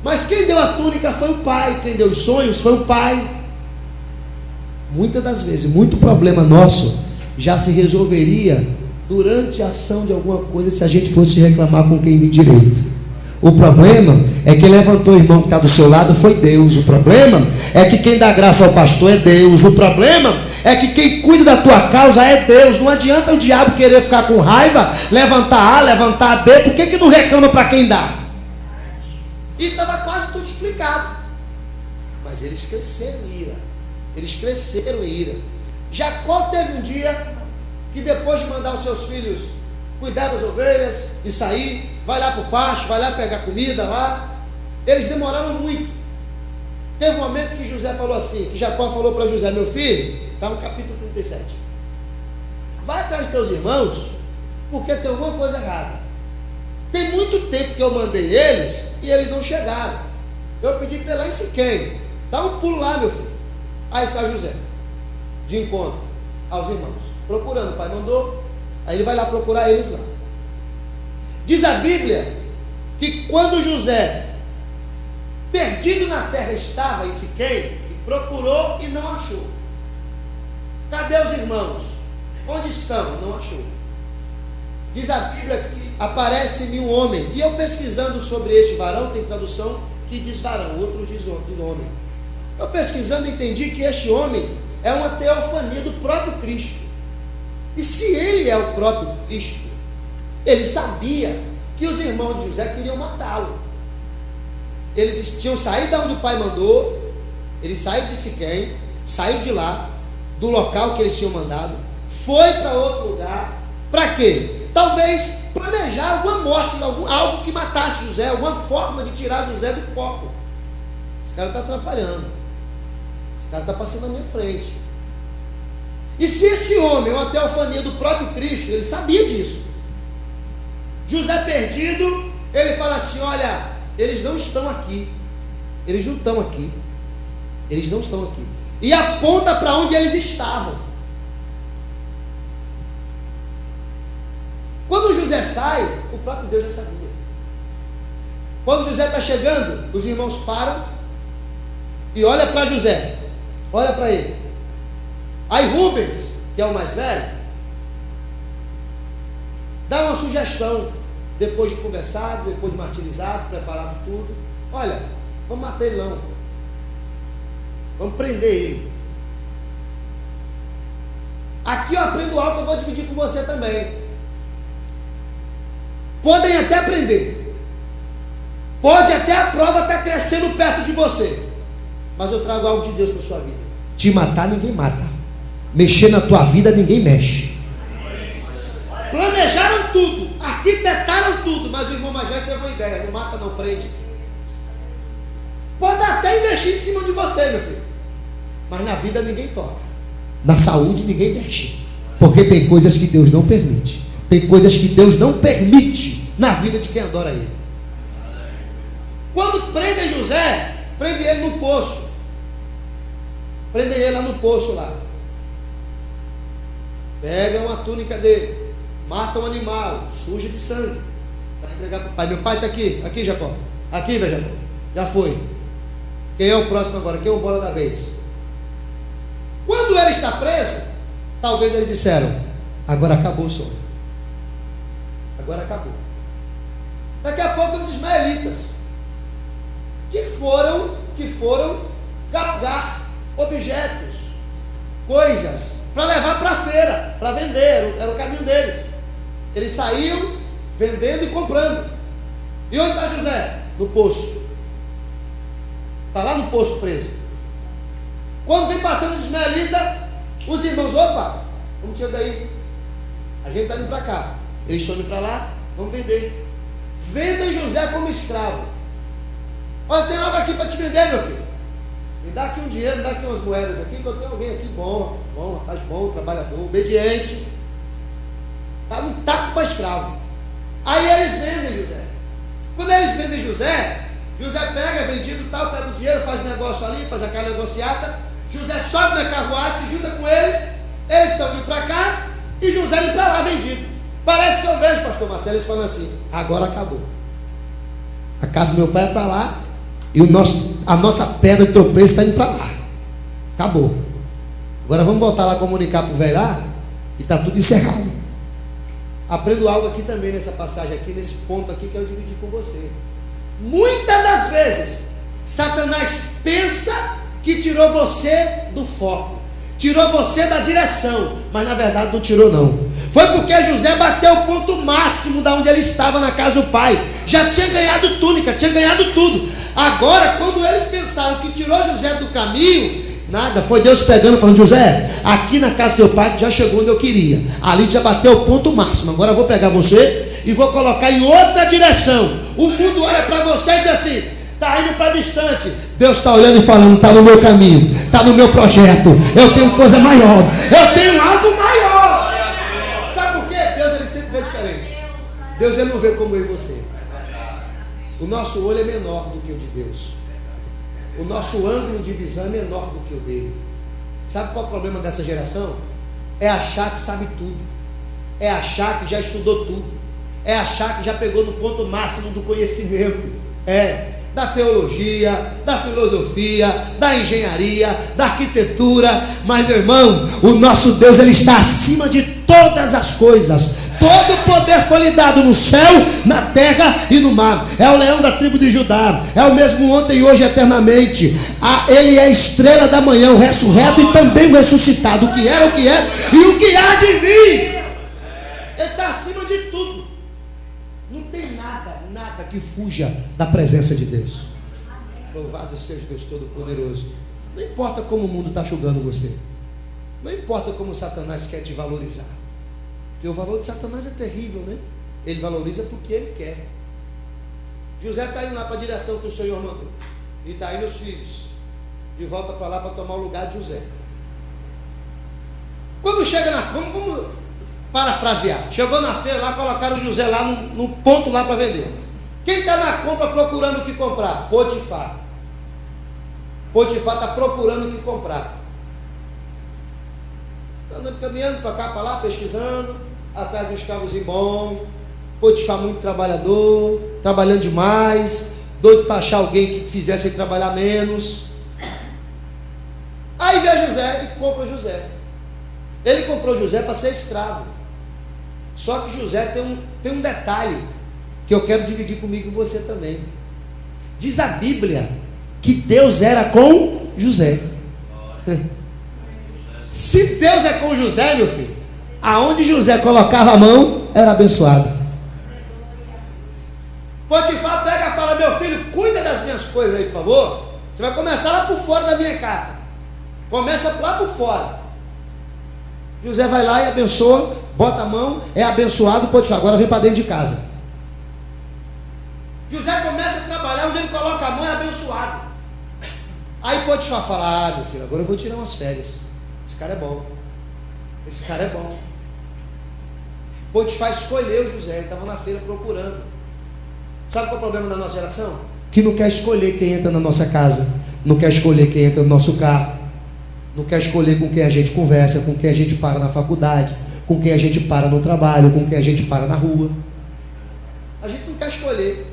Mas quem deu a túnica foi o pai, quem deu os sonhos foi o pai. Muitas das vezes, muito problema nosso já se resolveria durante a ação de alguma coisa se a gente fosse reclamar com quem de direito. O problema é que levantou o irmão que está do seu lado foi Deus. O problema é que quem dá graça ao pastor é Deus. O problema é que quem cuida da tua causa é Deus. Não adianta o diabo querer ficar com raiva, levantar A, levantar B. Por que não reclama para quem dá? E estava quase tudo explicado. Mas eles cresceram em ira. Eles cresceram em ira. Jacó teve um dia que, depois de mandar os seus filhos cuidar das ovelhas e sair, vai lá para o pasto, vai lá pegar comida lá, eles demoraram muito. Teve um momento que José falou assim, que Jacó falou para José: meu filho, está no capítulo 37, vai atrás dos teus irmãos, porque tem alguma coisa errada. Tem muito tempo que eu mandei eles e eles não chegaram. Eu pedi para ir lá em Siquém, dá um pulo lá, meu filho. Aí sai José de encontro aos irmãos, procurando. O pai mandou, aí ele vai lá procurar eles lá. Diz a Bíblia que quando José, perdido na terra, estava em Siquém, e procurou e não achou. Cadê os irmãos? Onde estão? Não achou. Diz a Bíblia que aparece-me um homem. E eu pesquisando sobre este varão, tem tradução que diz varão, outros diz homem. Eu pesquisando entendi que este homem é uma teofania do próprio Cristo. E se ele é o próprio Cristo, ele sabia que os irmãos de José queriam matá-lo. Eles tinham saído de onde o pai mandou, eles saíram de Siquém, saíram de lá, do local que eles tinham mandado, foi para outro lugar. Para quê? Talvez planejar alguma morte, algo que matasse José, alguma forma de tirar José do foco. Esse cara está atrapalhando, esse cara está passando na minha frente. E se esse homem é uma teofania do próprio Cristo, ele sabia disso. José perdido, ele fala assim: olha, eles não estão aqui, eles não estão aqui, eles não estão aqui. E aponta para onde eles estavam. Quando José sai, o próprio Deus já sabia. Quando José está chegando, os irmãos param e olha para José, olha para ele. Aí Rubens, que é o mais velho, dá uma sugestão, depois de conversado, depois de martirizado, preparado tudo: olha, vamos matar ele não, vamos prender ele. Aqui eu aprendo algo que eu vou dividir com você também. Podem até prender, pode até a prova estar crescendo perto de você, mas eu trago algo de Deus para a sua vida. Te matar ninguém mata, mexer na tua vida ninguém mexe. Planejaram tudo, arquitetaram tudo, mas o irmão mais velho teve uma ideia: não mata, não prende. Pode até investir em cima de você, meu filho, mas na vida ninguém toca, na saúde ninguém mexe, porque tem coisas que Deus não permite. Tem coisas que Deus não permite na vida de quem adora Ele. Quando prendem José, prendem ele no poço. Prendem ele lá no poço lá. Pegam a túnica dele, matam o animal, suja de sangue, para entregar para o pai. Meu pai está aqui, aqui Jacó, aqui velho Jacó, já foi. Quem é o próximo agora? Quem é o bola da vez? Quando ele está preso, talvez eles disseram: agora acabou o sonho. Agora acabou. Daqui a pouco os ismaelitas que foram captar objetos, coisas para levar para a feira, para vender, era o caminho deles. Eles saíam vendendo e comprando. E onde está José? No poço. Está lá no poço preso. Quando vem passando os ismaelitas, os irmãos: opa, vamos tirar daí, a gente está indo para cá. Eles estão indo para lá, vamos vender. Vendem José como escravo. Olha, tem algo aqui para te vender, meu filho. Me dá aqui um dinheiro, me dá aqui umas moedas aqui, que eu tenho alguém aqui bom, rapaz bom, trabalhador, obediente. Está um taco para escravo. Aí eles vendem José. Quando eles vendem José, José pega, é vendido e tal, pega o dinheiro, faz negócio ali, faz aquela negociata. José sobe na carruagem, se junta com eles estão indo para cá, e José indo para lá vendido. Parece que eu vejo, pastor Marcelo, eles falando assim: agora acabou. A casa do meu pai é para lá, e a nossa pedra de tropeço está indo para lá. Acabou. Agora vamos voltar lá comunicar para o velho lá, e está tudo encerrado. Aprendo algo aqui também nessa passagem aqui, nesse ponto aqui, que eu quero dividir com você. Muitas das vezes, Satanás pensa que tirou você do foco, tirou você da direção, mas na verdade não tirou não. Foi porque José bateu o ponto máximo da onde ele estava na casa do pai. Já tinha ganhado túnica, tinha ganhado tudo. Agora, quando eles pensaram que tirou José do caminho, nada, foi Deus pegando e falando: José, aqui na casa do teu pai já chegou onde eu queria. Ali já bateu o ponto máximo. Agora eu vou pegar você e vou colocar em outra direção. O mundo olha para você e diz assim: está indo para distante. Deus está olhando e falando: está no meu caminho, está no meu projeto. Eu tenho coisa maior, eu tenho algo maior. Sabe por quê? Deus, ele sempre vê diferente. Deus, ele não vê como eu e você. O nosso olho é menor do que o de Deus. O nosso ângulo de visão é menor do que o dele. Sabe qual é o problema dessa geração? É achar que sabe tudo, é achar que já estudou tudo, é achar que já pegou no ponto máximo do conhecimento. da teologia, da filosofia, da engenharia, da arquitetura, mas meu irmão, o nosso Deus, ele está acima de todas as coisas. Todo o poder foi lhe dado no céu, na terra e no mar. É o leão da tribo de Judá, é o mesmo ontem e hoje eternamente. Ele é a estrela da manhã, o ressurreto e também o ressuscitado, o que era, o que é e o que há de vir. Ele está acima de tudo. Não tem nada que fuja da presença de Deus. Louvado seja Deus Todo-Poderoso. Não importa como o mundo está julgando você, não importa como Satanás quer te valorizar, porque o valor de Satanás é terrível, né? Ele valoriza porque ele quer. José está indo lá para a direção que o Senhor mandou, e está indo os filhos, e volta para lá para tomar o lugar de José. Quando chega na... Vamos parafrasear. Chegou na feira lá, colocaram José lá no ponto lá para vender. Quem está na compra procurando o que comprar? Potifar. Potifar está procurando o que comprar. Está andando, caminhando para cá, para lá, pesquisando, atrás de um escravozinho bom. Potifar muito trabalhador, trabalhando demais, doido para achar alguém que fizesse ele trabalhar menos. Aí vê José e compra José. Ele comprou José para ser escravo. Só que José tem um detalhe que eu quero dividir comigo e você também. Diz a Bíblia que Deus era com José. Se Deus é com José, meu filho, aonde José colocava a mão, era abençoado. Potifar pega e fala: meu filho, cuida das minhas coisas aí, por favor. Você vai começar lá por fora da minha casa. Começa lá por fora. José vai lá e abençoa, bota a mão, é abençoado. Potifar, agora vem para dentro de casa. José começa a trabalhar, onde ele coloca a mão é abençoado. Aí Potifar fala: meu filho, agora eu vou tirar umas férias. Esse cara é bom. Esse cara é bom. Potifar escolheu José, ele estava na feira procurando. Sabe qual é o problema da nossa geração? Que não quer escolher quem entra na nossa casa, não quer escolher quem entra no nosso carro, não quer escolher com quem a gente conversa, com quem a gente para na faculdade, com quem a gente para no trabalho, com quem a gente para na rua. A gente não quer escolher,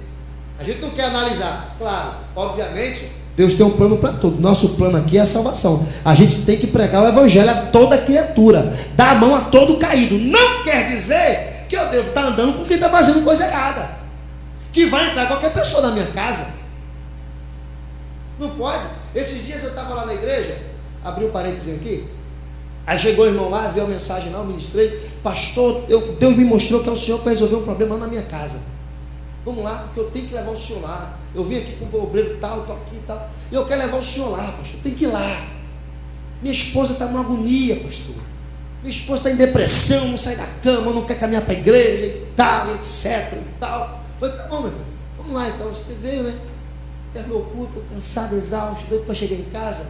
a gente não quer analisar. Claro, obviamente, Deus tem um plano para tudo. Nosso plano aqui é a salvação. A gente tem que pregar o evangelho a toda criatura, dar a mão a todo caído. Não quer dizer que eu devo estar andando com quem está fazendo coisa errada, que vai entrar qualquer pessoa na minha casa. Não pode. Esses dias eu estava lá na igreja, abri um parênteses aqui, aí chegou o irmão lá, viu a mensagem lá, eu ministrei: pastor, Deus me mostrou que é o senhor para resolver um problema lá na minha casa. Vamos lá, porque eu tenho que levar o senhor lá. Eu vim aqui com o obreiro tal, estou aqui e tal, e eu quero levar o senhor lá, pastor, tem que ir lá. Minha esposa está numa agonia, pastor. Minha esposa está em depressão, não sai da cama, não quer caminhar para a igreja e tal, etc e tal. Foi: tá bom, meu irmão, vamos lá então. Você veio, né? Terminou o culto, cansado, exausto, doido para chegar em casa.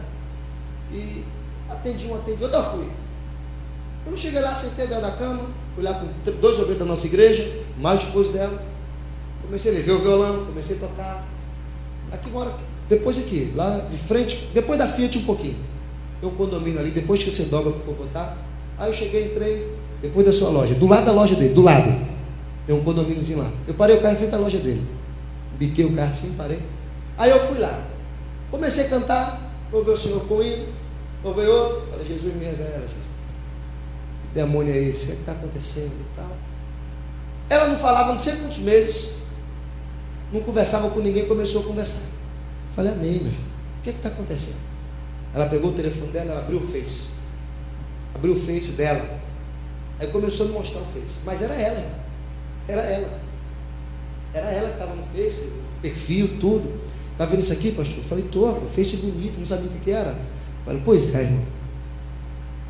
E atendi outro, eu fui. Quando eu cheguei lá, sentei dentro da cama, fui lá com 2 obreiros da nossa igreja, mais o esposo dela. Comecei a ler, ver o violão, comecei a tocar. Aqui mora, depois aqui, lá de frente, depois da Fiat um pouquinho. Tem um condomínio ali, depois que você dobra para botar. Aí eu cheguei, entrei, depois da sua loja, do lado da loja dele, do lado. Tem um condomíniozinho lá. Eu parei o carro em frente à loja dele. Biquei o carro assim, parei. Aí eu fui lá. Comecei a cantar, ouvi o Senhor com hino, ouvi outro. Falei: Jesus, me revela, Jesus. Que demônio é esse? O que está acontecendo e tal? Ela não falava não sei quantos meses, não conversava com ninguém, começou a conversar. Falei: amém, meu filho. O que está acontecendo? Ela pegou o telefone dela, ela abriu o Face. Abriu o Face dela. Aí começou a me mostrar o Face. Mas era ela, irmão. Era ela. Era ela que estava no Face, perfil, tudo. Está vendo isso aqui, pastor? Eu falei: tô, o Face bonito, não sabia o que era. Eu falei: pois é, irmão.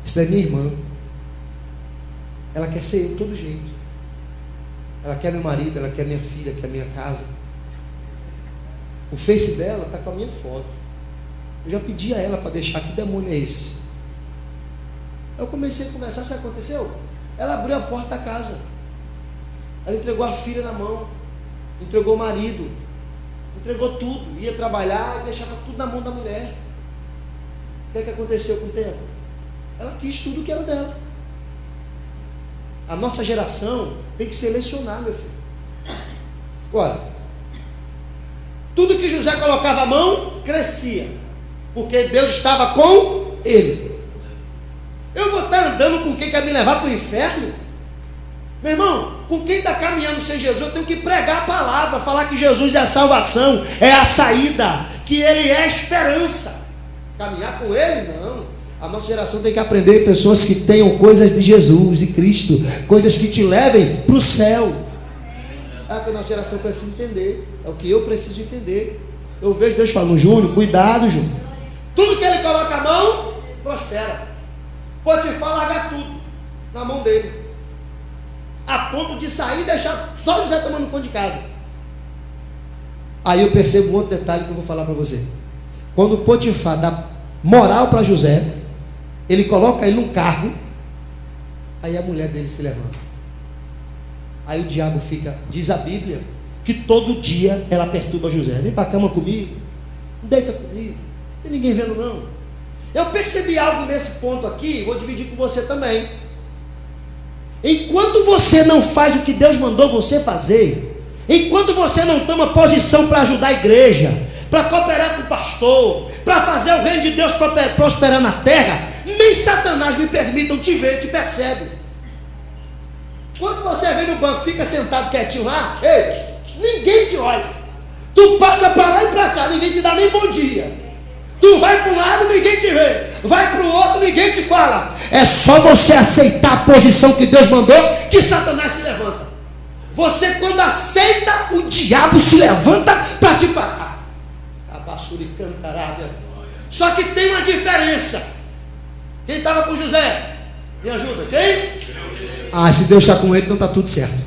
Isso é minha irmã. Ela quer ser eu de todo jeito. Ela quer meu marido, ela quer minha filha, quer minha casa. O Face dela está com a minha foto. Eu já pedi a ela para deixar. Que demônio é esse? Eu comecei a conversar. Sabe o que aconteceu? Ela abriu a porta da casa. Ela entregou a filha na mão, entregou o marido, entregou tudo. Ia trabalhar e deixava tudo na mão da mulher. O que aconteceu com o tempo? Ela quis tudo que era dela. A nossa geração tem que selecionar, meu filho. Agora, Tudo que José colocava a mão, crescia, porque Deus estava com ele. Eu vou estar andando com quem quer me levar para o inferno? Meu irmão, com quem está caminhando sem Jesus, eu tenho que pregar a palavra, falar que Jesus é a salvação, é a saída, que Ele é a esperança. Caminhar com Ele, não. A nossa geração tem que aprender pessoas que tenham coisas de Jesus, de Cristo, coisas que te levem para o céu. É o que a nossa geração precisa entender, é o que eu preciso entender. Eu vejo Deus falando: Júnior, cuidado, Júnior. Tudo que ele coloca a mão, prospera. Potifar largar tudo na mão dele, a ponto de sair e deixar só José tomando conta de casa. Aí eu percebo um outro detalhe que eu vou falar para você. Quando Potifar dá moral para José, ele coloca ele num cargo, aí a mulher dele se levanta. Aí o diabo fica, diz a Bíblia, que todo dia ela perturba José: vem para a cama comigo, deita comigo, não tem ninguém vendo não. Eu percebi algo nesse ponto aqui, vou dividir com você também. Enquanto você não faz o que Deus mandou você fazer, enquanto você não toma posição para ajudar a igreja, para cooperar com o pastor, para fazer o reino de Deus prosperar na terra, nem Satanás, me permitam, te ver, te percebe. Quando você vem no banco, fica sentado quietinho lá, ei, ninguém te olha. Tu passa para lá e para cá, ninguém te dá nem bom dia. Tu vai para um lado, ninguém te vê. Vai para o outro, ninguém te fala. É só você aceitar a posição que Deus mandou, que Satanás se levanta. Você, quando aceita, o diabo se levanta para te parar. Só que tem uma diferença. Quem estava com José? Me ajuda, quem? Se Deus está com ele, então está tudo certo.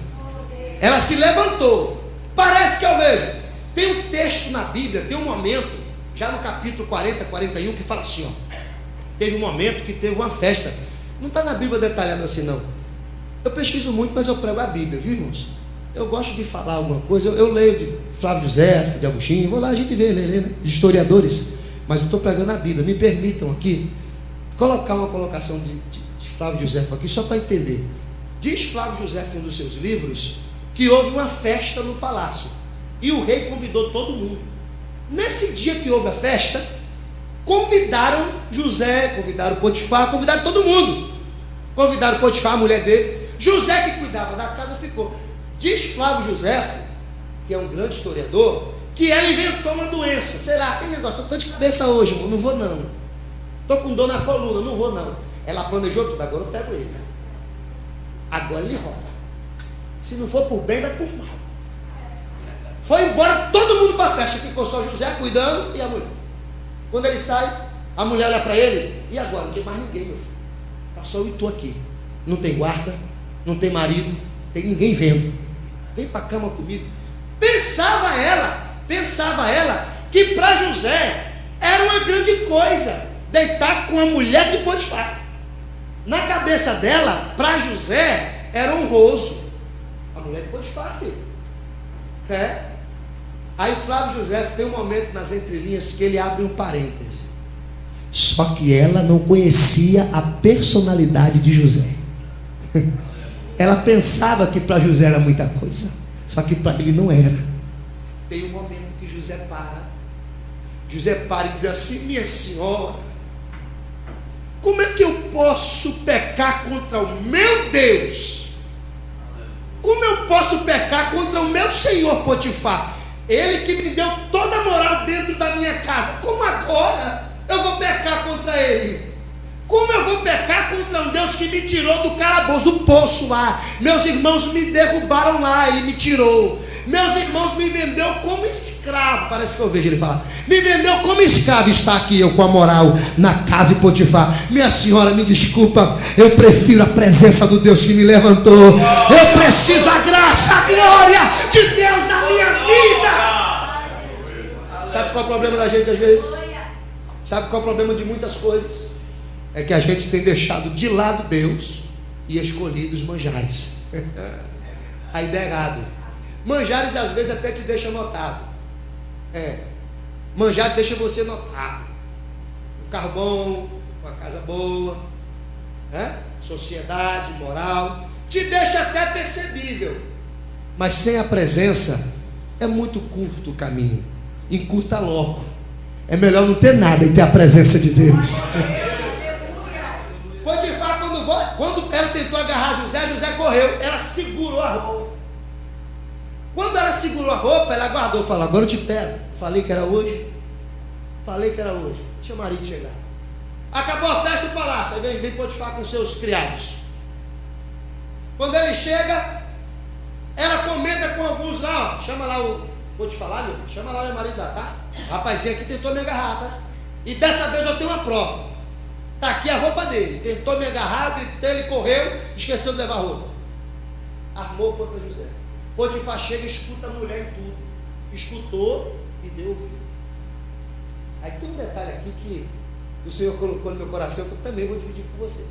Ela se levantou. Parece que eu vejo. Tem um texto na Bíblia, tem um momento, já no capítulo 40, 41, que fala assim, ó. Teve um momento que teve uma festa. Não está na Bíblia detalhado assim, não. Eu pesquiso muito, mas eu prego a Bíblia, viu, irmãos? Eu gosto de falar alguma coisa. Eu leio de Flávio José, de Agostinho. Vou lá, a gente vê, lê, né? De historiadores. Mas eu estou pregando a Bíblia. Me permitam aqui colocar uma colocação de Flávio José aqui, só para entender. Diz Flávio José em um dos seus livros que houve uma festa no palácio e o rei convidou todo mundo. Nesse dia que houve a festa, convidaram José, convidaram Potifar, convidaram todo mundo. Convidaram Potifar, a mulher dele. José, que cuidava da casa, ficou. Diz Flávio José, que é um grande historiador, que ela inventou uma doença. Sei lá, aquele negócio: estou de cabeça hoje, irmão, não vou não. Estou com dor na coluna, não vou não. Ela planejou tudo, agora eu pego ele. Agora ele roda. Se não for por bem, vai por mal. Foi embora todo mundo para a festa. Ficou só José cuidando e a mulher. Quando ele sai, a mulher olha para ele: e agora? Não tem mais ninguém, meu filho. Passou e estou aqui. Não tem guarda, não tem marido, não tem ninguém vendo. Vem para a cama comigo. Pensava ela que para José era uma grande coisa deitar com a mulher de Potifar. Na cabeça dela, para José era honroso. A mulher de Potifar, filho. Aí Flávio José tem um momento nas entrelinhas que ele abre um parêntese. Só que ela não conhecia a personalidade de José. Ela pensava que para José era muita coisa, só que para ele não era. Tem um momento que José para e diz assim: minha senhora, como é que eu posso pecar contra o meu Deus? Como eu posso pecar contra o meu senhor Potifar? Ele que me deu toda a moral dentro da minha casa. Como agora eu vou pecar contra ele? Como eu vou pecar contra um Deus que me tirou do calabouço, do poço lá? Meus irmãos me derrubaram lá, ele me tirou. Meus irmãos me vendeu como escravo. Parece que eu vejo ele falar: me vendeu como escravo. Está aqui eu com a moral na casa de Potifar. Minha senhora, me desculpa, eu prefiro a presença do Deus que me levantou. Eu preciso a graça, a glória de Deus na minha vida. Sabe qual é o problema da gente às vezes? Sabe qual é o problema de muitas coisas? É que a gente tem deixado de lado Deus e escolhido os manjares. A ideia é errado. Manjares às vezes até te deixa notado. Manjar deixa você notado. Um carro bom, uma casa boa, sociedade, moral, te deixa até percebível. Mas sem a presença é muito curto o caminho. encurta logo. É melhor não ter nada e ter a presença de Deus. Potifar, quando ela tentou agarrar José, José correu. Ela segurou a roupa. Quando ela segurou a roupa, ela guardou. Falou: agora eu te pego. Falei que era hoje. Deixa o marido chegar. Acabou a festa do palácio. Aí vem Potifar com seus criados. Quando ele chega, ela comenta com alguns lá. Ó, chama lá o... Vou te falar, meu filho. Chama lá meu marido lá, tá? O rapazinho aqui tentou me agarrar, tá? E dessa vez eu tenho uma prova. Tá aqui a roupa dele. Tentou me agarrar, eu gritei, ele correu, esqueceu de levar a roupa. Armou contra José. Potifar chega e escuta a mulher em tudo. Escutou e deu ouvido. Aí tem um detalhe aqui que o Senhor colocou no meu coração, que eu também vou dividir com você.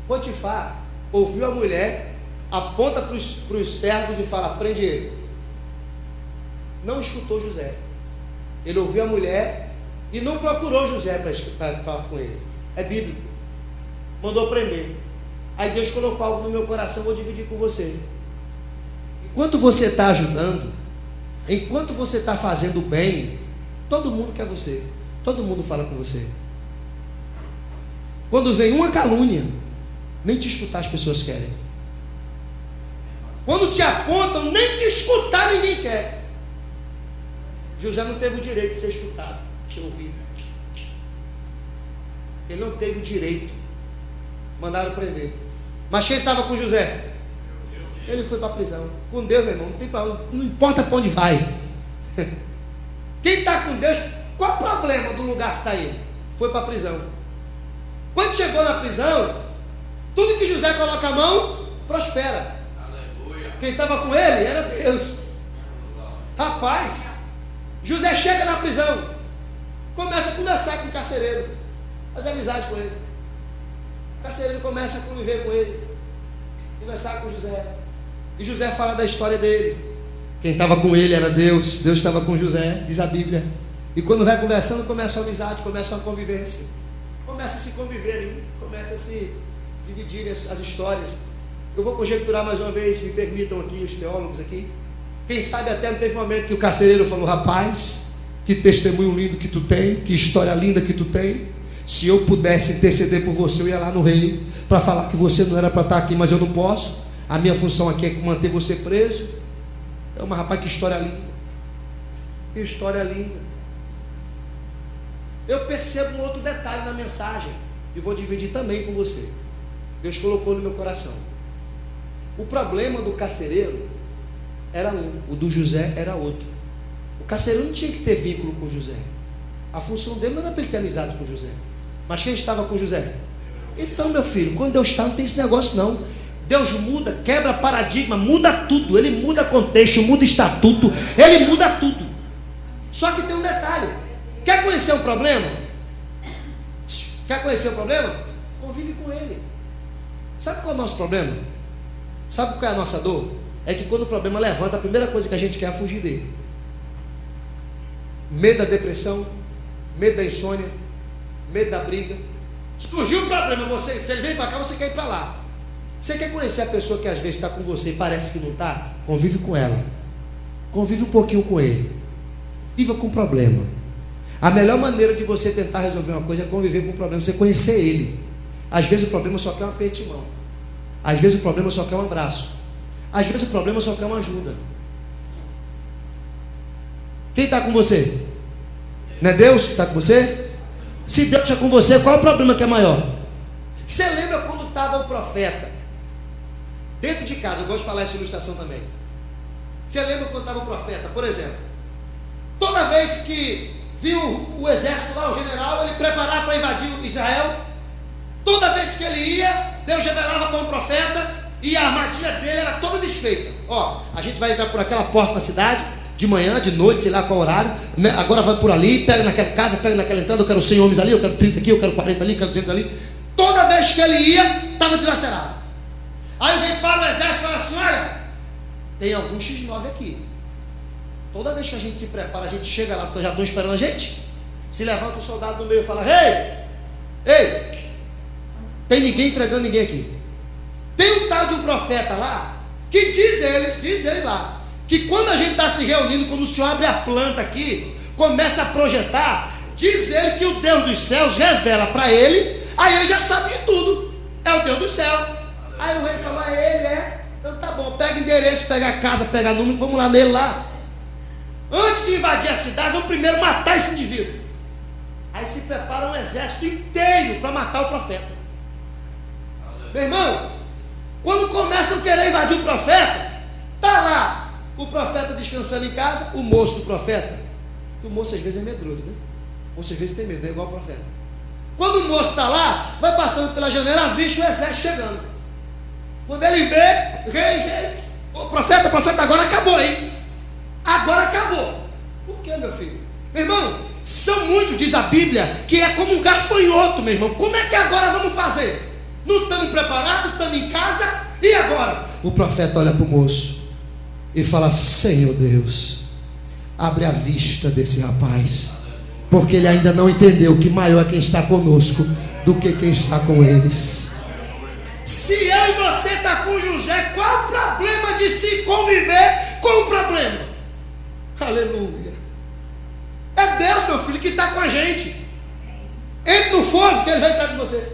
Potifar ouviu a mulher, aponta para os servos e fala: prende ele. Não escutou José. Ele ouviu a mulher e não procurou José para falar com ele. É bíblico. Mandou prender. Aí Deus colocou algo no meu coração, vou dividir com você. Enquanto você está ajudando, enquanto você está fazendo bem, todo mundo quer você. Todo mundo fala com você. Quando vem uma calúnia, nem te escutar as pessoas querem. Quando te apontam, nem te escutar ninguém quer. José não teve o direito de ser escutado, de ser ouvido. Ele não teve o direito. Mandaram prender. Mas quem estava com José? Ele foi para a prisão. Com Deus, meu irmão, não importa para onde vai. Quem está com Deus, qual o problema do lugar que está ele? Foi para a prisão. Quando chegou na prisão, tudo que José coloca a mão, prospera. Aleluia. Quem estava com ele era Deus. Rapaz, José chega na prisão, começa a conversar com o carcereiro, fazer amizade com ele. O carcereiro começa a conviver com ele, conversar com José. E José fala da história dele. Quem estava com ele era Deus, Deus estava com José, diz a Bíblia. E quando vai conversando, começa a amizade, começa a convivência. Começa a se conviverem, começa a se dividir as histórias. Eu vou conjecturar mais uma vez, me permitam aqui, os teólogos aqui. Quem sabe até não teve um momento que o carcereiro falou: rapaz, que testemunho lindo que tu tem, que história linda que tu tem. Se eu pudesse interceder por você, eu ia lá no rei para falar que você não era para estar aqui, mas eu não posso. A minha função aqui é manter você preso. Então, mas rapaz, que história linda. Que história linda. Eu percebo um outro detalhe na mensagem e vou dividir também com você. Deus colocou no meu coração. O problema do carcereiro era um, o do José era outro. O carcereiro não tinha que ter vínculo com José. A função dele não era para ele ter amizade com José. Mas quem estava com José? Então, meu filho, quando Deus está, não tem esse negócio não. Deus muda, quebra paradigma, muda tudo. Ele muda contexto, muda estatuto, ele muda tudo. Só que tem um detalhe. Quer conhecer o problema? Quer conhecer o problema? Convive com ele. Sabe qual é o nosso problema? Sabe qual é a nossa dor? É que quando o problema levanta, a primeira coisa que a gente quer é fugir dele. Medo da depressão, medo da insônia, medo da briga. Surgiu o problema, você vem para cá, você quer ir para lá. Você quer conhecer a pessoa que às vezes está com você e parece que não está? Convive com ela. Convive um pouquinho com ele. Viva com o problema. A melhor maneira de você tentar resolver uma coisa é conviver com o problema, você conhecer ele. Às vezes o problema só quer um aperto de mão. Às vezes o problema só quer um abraço. Às vezes o problema só quer uma ajuda. Quem está com você? Não é Deus que está com você? Se Deus está com você, qual é o problema que é maior? Você lembra quando estava o profeta dentro de casa? Eu gosto de falar essa ilustração também. Você lembra quando estava o profeta? Por exemplo, toda vez que viu o exército lá, o general, ele preparava para invadir Israel. Toda vez que ele ia, Deus revelava para um profeta e a armadilha dele era toda desfeita. Ó, a gente vai entrar por aquela porta na cidade, de manhã, de noite, sei lá qual horário, né? Agora vai por ali, pega naquela casa, pega naquela entrada, eu quero 100 homens ali, eu quero 30 aqui, eu quero 40 ali, eu quero 200 ali. Toda vez que ele ia, estava dilacerado. Aí vem para o exército e fala assim: olha, tem algum X9 aqui. Toda vez que a gente se prepara, a gente chega lá, já estão esperando a gente. Se levanta o soldado no meio e fala: ei, tem ninguém entregando ninguém aqui. Tem um tal de um profeta lá, que diz ele lá, que quando a gente está se reunindo, quando o Senhor abre a planta aqui, começa a projetar, diz ele que o Deus dos céus revela para ele, aí ele já sabe de tudo. É o Deus do céu. Aí o rei falou, ele é. Então tá bom, pega endereço, pega a casa, pega número, vamos lá nele lá. Antes de invadir a cidade, vamos primeiro matar esse indivíduo. Aí se prepara um exército inteiro para matar o profeta. Meu irmão, quando começam a querer invadir o profeta, tá lá o profeta descansando em casa, o moço do profeta. O moço às vezes é medroso, né? O moço às vezes tem medo, é igual o profeta. Quando o moço está lá, vai passando pela janela, avista o exército chegando. Quando ele vê, rei, o profeta, agora acabou, hein? Agora acabou. Por quê, meu filho? Meu irmão, são muitos, diz a Bíblia, que é como um gafanhoto, meu irmão. Como é que agora vamos fazer? Não estamos preparados, estamos em casa, e agora? O profeta olha para o moço e fala, Senhor Deus, abre a vista desse rapaz, porque ele ainda não entendeu que maior é quem está conosco do que quem está com eles. Se eu e você está com José, qual o problema de se conviver com o problema? Aleluia. É Deus, meu filho, que está com a gente. Entre no fogo, que ele vai estar com você.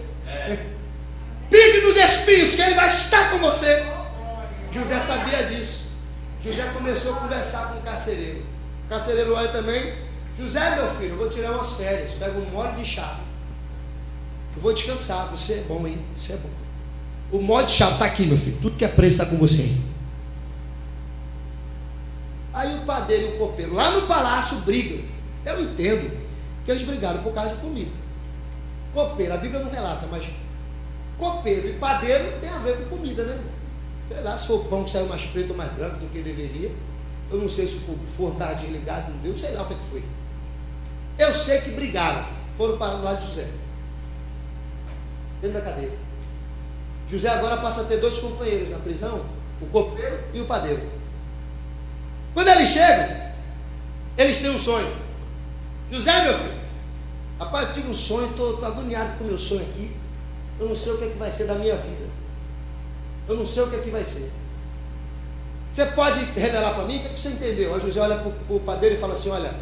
Pise nos espinhos, que ele vai estar com você. José sabia disso. José começou a conversar com o carcereiro. O carcereiro olha também. José, meu filho, eu vou tirar umas férias. Pega um molho de chave. Eu vou descansar. Você é bom, hein? Você é bom. O molho de chave está aqui, meu filho. Tudo que é preço está com você aí. Aí o padeiro e o copeiro lá no palácio brigam. Eu entendo que eles brigaram por causa de comida. Copeiro, a Bíblia não relata, mas copeiro e padeiro tem a ver com comida, né? Sei lá, se for o pão que saiu mais preto ou mais branco do que deveria. Eu não sei se o forno estava desligado, não deu, sei lá o que foi. Eu sei que brigaram. Foram para o lado de José, dentro da cadeia. José agora passa a ter dois companheiros na prisão, o copeiro e o padeiro. Quando eles chegam, eles têm um sonho. José, meu filho, rapaz, eu tive um sonho, estou agoniado com o meu sonho aqui. Eu não sei o que é que vai ser da minha vida. Eu não sei o que é que vai ser. Você pode revelar para mim? O que você entendeu? Aí José olha para o padeiro e fala assim, olha,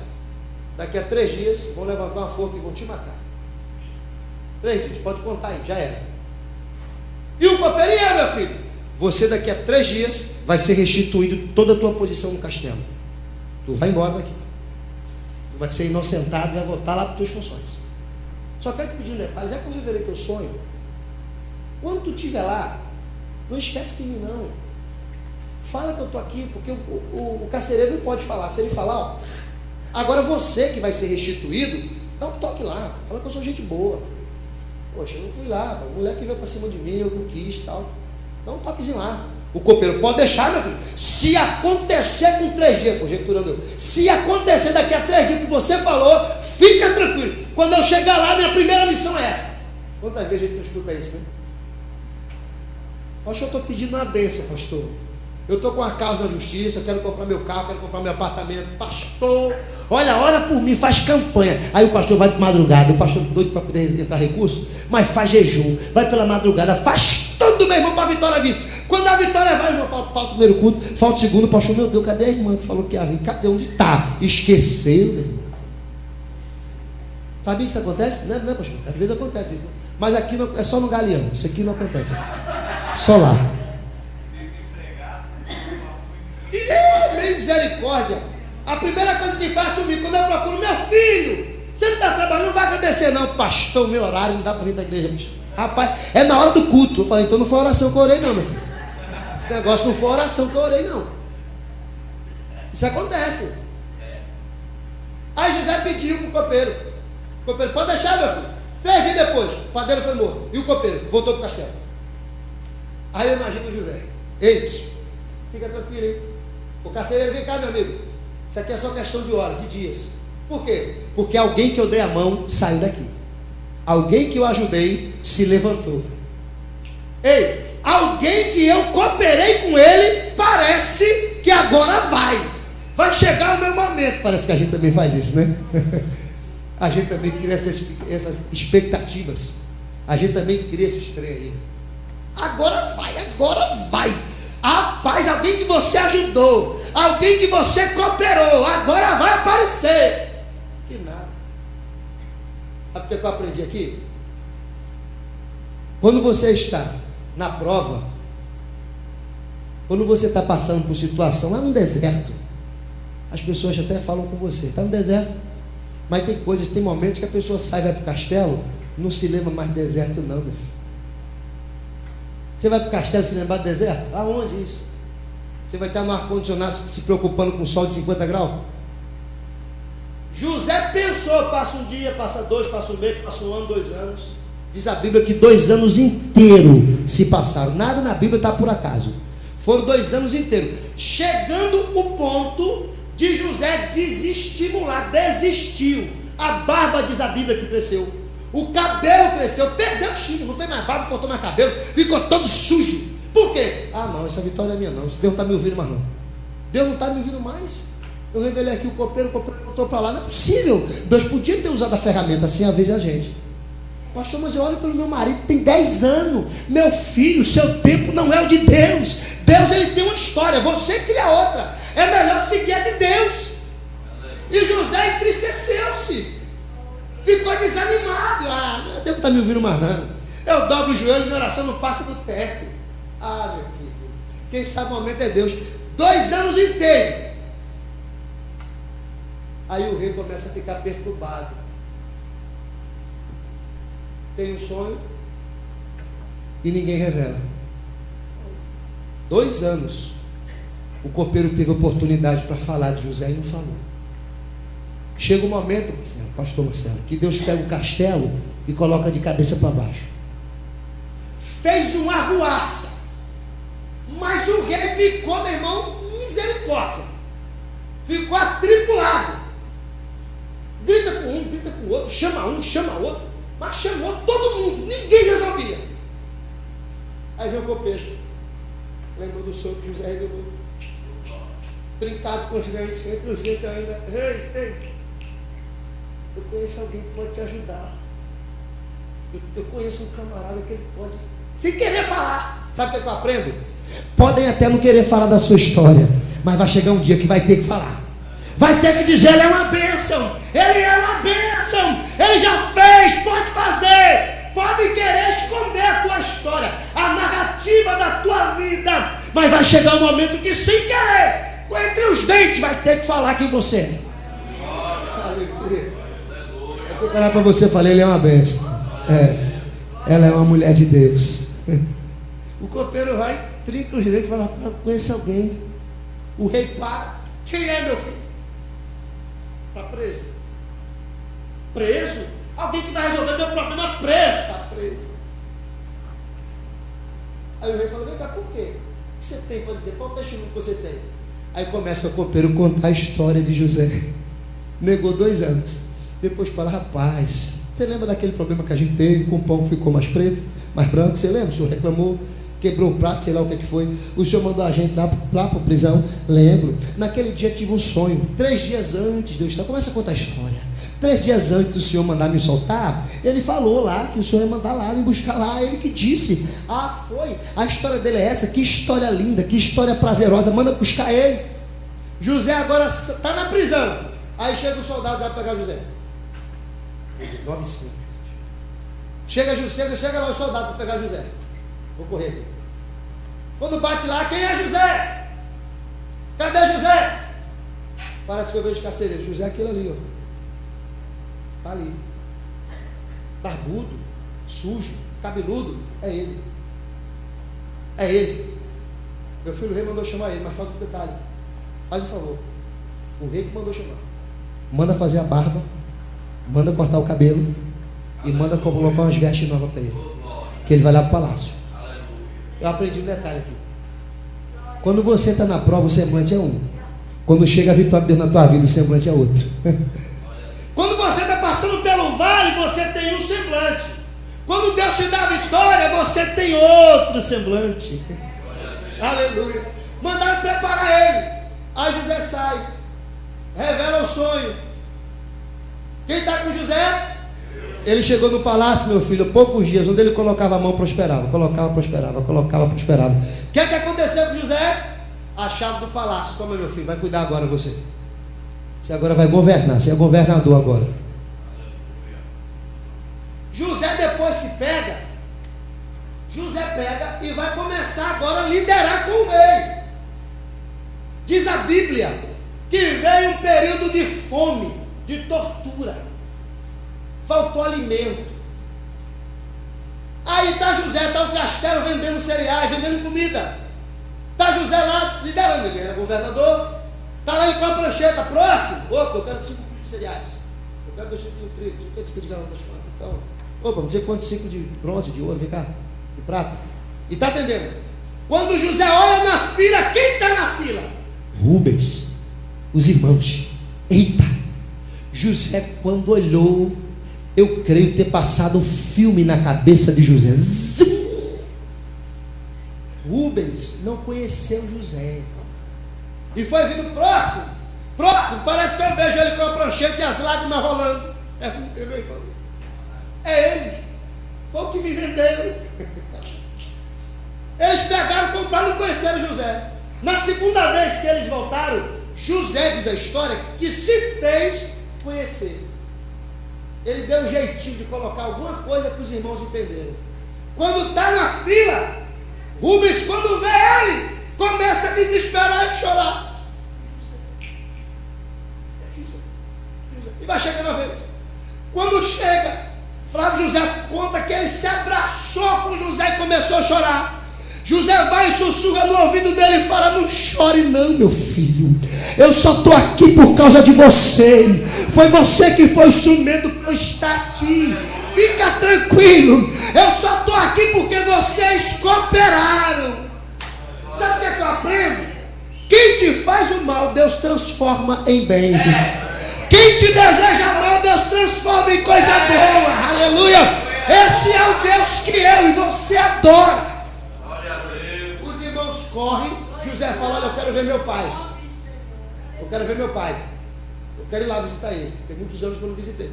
daqui a 3 dias vão levantar uma forca e vão te matar. 3 dias, pode contar aí, já era. E o copeirinho, meu filho, você daqui a 3 dias vai ser restituído toda a tua posição no castelo. Tu vai embora daqui. Tu vai ser inocentado e vai voltar lá para as tuas funções. Só quero te pedir um detalhe, já que eu revelei teu sonho, quando tu estiver lá, não esquece de mim não. Fala que eu estou aqui, porque o carcereiro não pode falar. Se ele falar, ó, agora você que vai ser restituído, dá um toque lá, fala que eu sou gente boa. Poxa, eu não fui lá, a mulher que veio para cima de mim, eu não quis e tal. Dá um toquezinho lá. O copeiro, pode deixar, meu filho. Se acontecer com 3 dias, conjecturando eu, se acontecer daqui a 3 dias que você falou, fica tranquilo. Quando eu chegar lá, minha primeira missão é essa. Quantas vezes a gente não escuta isso, né? Pastor, eu estou pedindo uma bênção, pastor. Eu estou com a causa na justiça, quero comprar meu carro, quero comprar meu apartamento. Pastor, olha, ora por mim, faz campanha. Aí o pastor vai para madrugada, o pastor doido para poder entrar recurso, mas faz jejum, vai pela madrugada, faz tudo, meu irmão, para a vitória vir. Quando a vitória vai, irmão, falta o primeiro culto, falta o segundo, o pastor, meu Deus, cadê a irmã que falou que ia vir? Cadê? Onde está? Esqueceu, meu irmão. Sabia que isso acontece? Não é, pastor? Às vezes acontece isso, né? Mas aqui não, é só no Galeão, isso aqui não acontece. Só lá. Misericórdia. A primeira coisa que faz sumir, quando eu procuro meu filho, você não está trabalhando, não vai acontecer não. Pastor, meu horário, não dá para vir para a igreja, bicho. Rapaz, é na hora do culto. Eu falei, então não foi oração que eu orei não, meu filho. Esse negócio não foi oração que eu orei não. Isso acontece. Aí José pediu para o copeiro. O copeiro, pode deixar, meu filho. 3 dias depois, o padeiro foi morto. E o copeiro voltou para o castelo. Aí eu imagino o José. Ei, fica tranquilo, hein? O carcereiro, vem cá, meu amigo. Isso aqui é só questão de horas, de dias. Por quê? Porque alguém que eu dei a mão saiu daqui. Alguém que eu ajudei se levantou. Ei, alguém que eu cooperei com ele, parece que agora vai chegar o meu momento. Parece que a gente também faz isso, né? A gente também cria essas expectativas. A gente também cria esses trem aí. Agora vai. Rapaz, alguém que você ajudou, alguém que você cooperou, agora vai aparecer. Que nada. Sabe o que eu aprendi aqui? Quando você está na prova, quando você está passando por situação lá no deserto, as pessoas até falam com você, está no deserto, mas tem coisas, tem momentos que a pessoa sai e vai para o castelo, não se lembra mais de deserto não, meu filho. Você vai para o castelo se lembrar de deserto? Aonde isso? Você vai estar no ar-condicionado se preocupando com o sol de 50 graus? José pensou, passa um dia, passa dois, passa um mês, passa um ano, 2 anos. Diz a Bíblia que 2 anos inteiros se passaram. Nada na Bíblia está por acaso. Foram 2 anos inteiros. Chegando o ponto de José desestimular, desistiu. A barba, diz a Bíblia, que cresceu. O cabelo cresceu, perdeu o chifre, não fez mais barba, botou mais cabelo, ficou todo sujo. Por quê? Ah não, essa vitória é minha não, esse Deus não está me ouvindo mais não. Deus não está me ouvindo mais. Eu revelei aqui o copeiro botou para lá, não é possível. Deus podia ter usado a ferramenta assim a vez da gente. Pastor, mas eu olho pelo meu marido, tem 10 anos. Meu filho, seu tempo não é o de Deus. Deus, ele tem uma história, você cria outra. É melhor seguir a de Deus. E José entristeceu-se, ficou desanimado. Ah, Deus não está me ouvindo mais não. Eu dobro o joelho, minha oração não passa do teto. Ah, meu filho, quem sabe o momento é Deus. 2 anos inteiros. Aí o rei começa a ficar perturbado. Tem um sonho e ninguém revela. 2 anos. O copeiro teve oportunidade para falar de José e não falou. Chega um momento, Marcelo, pastor Marcelo, que Deus pega o castelo e coloca de cabeça para baixo. Fez uma arruaça, mas o rei ficou, meu irmão, misericórdia. Ficou atribulado. Grita com um, grita com o outro, chama um, chama outro, mas chamou todo mundo, ninguém resolvia. Aí vem o copeiro, lembrou do sonho que José revelou, trincado com os dentes, entre os dentes ainda. Ei, eu conheço alguém que pode te ajudar. Eu conheço um camarada que ele pode, sem querer falar. Sabe o que eu aprendo? Podem até não querer falar da sua história, mas vai chegar um dia que vai ter que falar. Vai ter que dizer, ele é uma bênção. Ele é uma bênção. Ele já fez, pode fazer. Podem querer esconder a tua história, a narrativa da tua vida, mas vai chegar um momento que, sem querer, entre os dentes, vai ter que falar quem você é. Eu tenho que falar para você, falei, ele é uma bênção. Ela é uma mulher de Deus. O copeiro vai, trinca os dentes e fala, conhece alguém. O rei para. Quem é, meu filho? Está preso. Preso? Alguém que vai resolver meu problema preso. Está preso. Aí o rei fala, vem cá, por quê? O que você tem para dizer? Qual o testemunho que você tem? Aí começa o copeiro a contar a história de José. Negou 2 anos. Depois fala, rapaz, você lembra daquele problema que a gente teve com o pão que ficou mais preto, mais branco? Você lembra? O senhor reclamou, quebrou o prato, sei lá o que foi. O senhor mandou a gente lá para a prisão. Lembro. Naquele dia tive um sonho. 3 dias antes de eu estar. Começa a contar a história. 3 dias antes do senhor mandar me soltar, ele falou lá que o senhor ia mandar lá, me buscar lá. Ele que disse. Ah, foi. A história dele é essa. Que história linda, que história prazerosa. Manda buscar ele. José agora está na prisão. Aí chega o soldado e vai pegar José. 9,5. Chega lá o soldado para pegar José. Vou correr aqui. Quando bate lá, quem é José? Cadê José? Parece que eu vejo carcereiro. José é aquele ali, ó. Está ali. Barbudo, sujo, cabeludo. É ele. É ele. Meu filho, o rei mandou chamar ele, mas faz um detalhe. Faz um favor. O rei que mandou chamar. Manda fazer a barba, manda cortar o cabelo e manda colocar umas vestes novas para ele. Que ele vai lá para o palácio. Eu aprendi um detalhe aqui. Quando você está na prova, o semblante é um. Quando chega a vitória de Deus na tua vida, o semblante é outro. Quando você está passando pelo vale, você tem um semblante. Quando Deus te dá a vitória, você tem outro semblante. Aleluia. Mandaram preparar ele. Aí José sai, revela o sonho. Quem está com José? Ele chegou no palácio, meu filho, poucos dias. Onde ele colocava a mão, prosperava. Colocava, prosperava. Colocava, prosperava. O que é que aconteceu com José? a chave do palácio. Toma, meu filho, vai cuidar agora você. Você agora vai governar, você é governador agora. José depois que pega, e vai começar agora a liderar com o rei. Diz a Bíblia que veio um período de fome, de tortura. Faltou alimento. Aí está José, está o castelo vendendo cereais, vendendo comida. Está José lá liderando, ele era governador. Está lá ele com a prancheta, próximo. Opa, eu quero 5 quilos de cereais. Eu quero 2 quilos de trigo, 5 quilos de galão das contas. Então, opa, não sei quantos 5 de bronze, de ouro, vem cá, de prata. E está atendendo. Quando José olha na fila, quem está na fila? Rubens, os irmãos. Eita! José, quando olhou, eu creio ter passado um filme na cabeça de José. Zum! Rubens não conheceu José. E foi vindo próximo. Parece que eu vejo ele com a prancheta e as lágrimas rolando. É Rubens, meu irmão. É ele. Foi o que me vendeu. Eles pegaram, compraram e não conheceram José. Na segunda vez que eles voltaram, José, diz a história, que se fez conhecer. Ele deu um jeitinho de colocar alguma coisa que os irmãos entenderam. Quando está na fila, Rubens, quando vê ele, começa a desesperar e chorar. José. E vai chegando a vez. Quando chega, Flávio José conta que ele se abraçou com José e começou a chorar. José vai e sussurra no ouvido dele e fala: não chore não, meu filho, eu só estou aqui por causa de você. Foi você que foi o instrumento para eu estar aqui. Fica tranquilo, eu só estou aqui porque vocês cooperaram. Sabe o que é que eu aprendo? Quem te faz o mal, Deus transforma em bem. Quem te deseja mal, Deus transforma em coisa boa. Aleluia. Esse é o Deus que eu e você adora. Os irmãos correm. José fala: olha, eu quero ver meu pai. Eu quero ir lá visitar ele. Tem muitos anos que eu não visitei.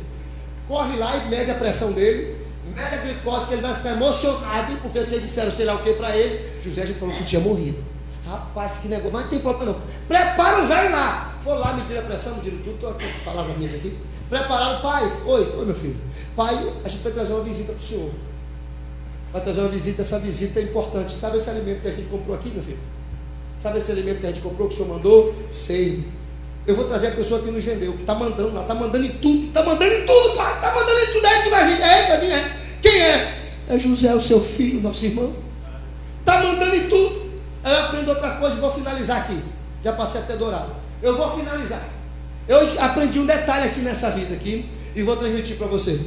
Corre lá e mede a pressão dele, mede a glicose, que ele vai ficar emocionado, porque vocês disseram sei lá o que para ele. José, a gente falou que tinha morrido. Rapaz, que negócio, mas não tem problema não. Prepara o velho lá. Foram lá, mediram a pressão, mediram tudo. Estou com palavras minhas aqui. Prepararam, pai. Oi meu filho. Pai, a gente vai trazer uma visita para o senhor. Vai trazer uma visita, essa visita é importante. Sabe esse alimento que a gente comprou aqui, meu filho? Sabe esse alimento que a gente comprou, que o senhor mandou? Sei. Eu vou trazer a pessoa que nos vendeu, que está mandando lá, está mandando em tudo, pai, está mandando em tudo, é ele que vai vir, vai vir, Quem é? É José, o seu filho, nosso irmão. Está mandando em tudo. Aí eu aprendo outra coisa e vou finalizar aqui. Já passei até dourado. Eu vou finalizar. Eu aprendi um detalhe aqui nessa vida aqui e vou transmitir para você.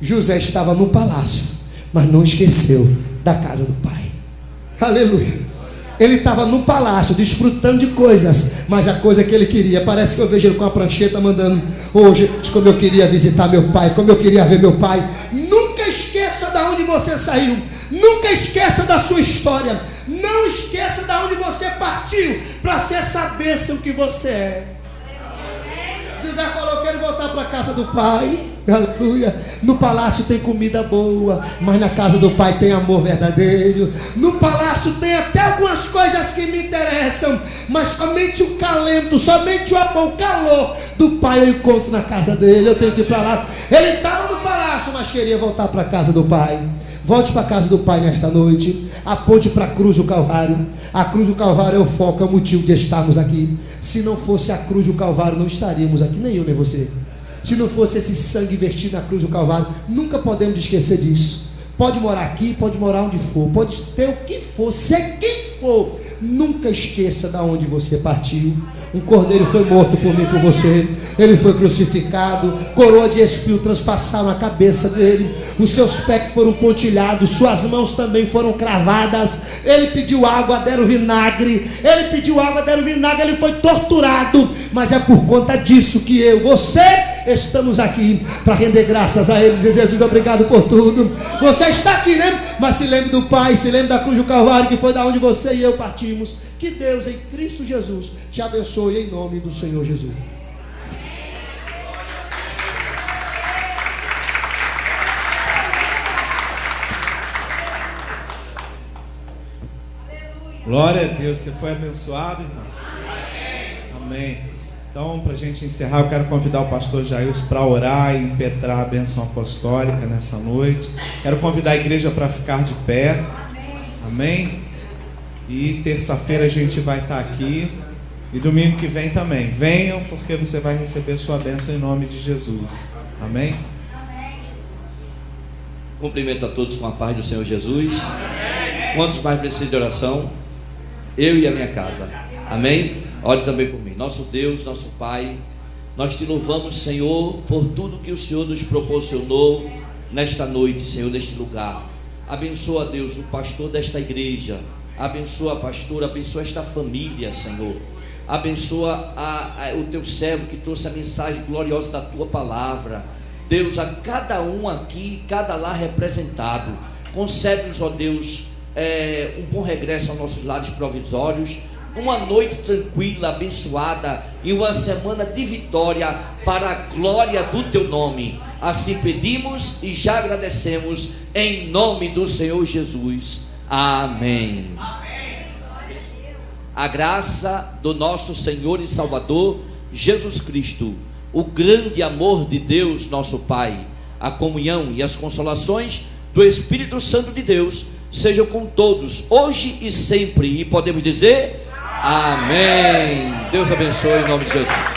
José estava no palácio, mas não esqueceu da casa do pai. Aleluia. Ele estava no palácio, desfrutando de coisas, mas a coisa que ele queria, parece que eu vejo ele com a prancheta mandando: oh Jesus, como eu queria visitar meu pai, como eu queria ver meu pai. Nunca esqueça de onde você saiu, nunca esqueça da sua história, não esqueça de onde você partiu, para ser essa bênção que você é. José falou: eu quero voltar para a casa do pai. Aleluia. No palácio tem comida boa, mas na casa do pai tem amor verdadeiro. No palácio tem até algumas coisas que me interessam, mas somente o calento, somente o amor, o calor do pai eu encontro na casa dele. Eu tenho que ir para lá. Ele estava no palácio, mas queria voltar para a casa do pai. Volte para a casa do pai nesta noite. Aponte para a cruz do Calvário. A cruz do Calvário é o foco, é o motivo de estarmos aqui. Se não fosse a cruz do Calvário, não estaríamos aqui, nem eu nem você. Se não fosse esse sangue vertido na cruz do Calvário, nunca podemos esquecer disso. Pode morar aqui, pode morar onde for, pode ter o que for, ser quem for, nunca esqueça de onde você partiu. Um cordeiro foi morto por mim e por você. Ele foi crucificado, coroa de espinho transpassaram a cabeça dele, os seus pés foram pontilhados, suas mãos também foram cravadas. Ele pediu água, deram vinagre. Ele foi torturado, mas é por conta disso que eu, você, estamos aqui para render graças a ele. Dizer: Jesus, obrigado por tudo. Você está aqui, né? Mas se lembre do Pai, se lembre da cruz do Calvário, que foi da onde você e eu partimos. Que Deus em Cristo Jesus te abençoe em nome do Senhor Jesus. Aleluia. Glória a Deus. Você foi abençoado, irmãos? Amém. Então, para a gente encerrar, eu quero convidar o pastor Jailson para orar e impetrar a bênção apostólica nessa noite. Quero convidar a igreja para ficar de pé. Amém? E terça-feira a gente vai estar aqui. E domingo que vem também. Venham, porque você vai receber sua bênção em nome de Jesus. Amém? Cumprimento a todos com a paz do Senhor Jesus. Quantos mais precisam de oração? Eu e a minha casa. Amém? Ore também por mim. Nosso Deus, nosso Pai, nós te louvamos, Senhor, por tudo que o Senhor nos proporcionou nesta noite, Senhor, neste lugar. Abençoa, Deus, o pastor desta igreja. Abençoa a pastora, abençoa esta família, Senhor. Abençoa o teu servo que trouxe a mensagem gloriosa da tua palavra. Deus, a cada um aqui, cada lar representado, concede-nos, ó Deus, um bom regresso aos nossos lares provisórios, uma noite tranquila, abençoada e uma semana de vitória para a glória do teu nome. Assim pedimos e já agradecemos em nome do Senhor Jesus. Amém. A graça do nosso Senhor e Salvador Jesus Cristo, o grande amor de Deus nosso Pai, a comunhão e as consolações do Espírito Santo de Deus sejam com todos, hoje e sempre, e podemos dizer amém. Deus abençoe em nome de Jesus.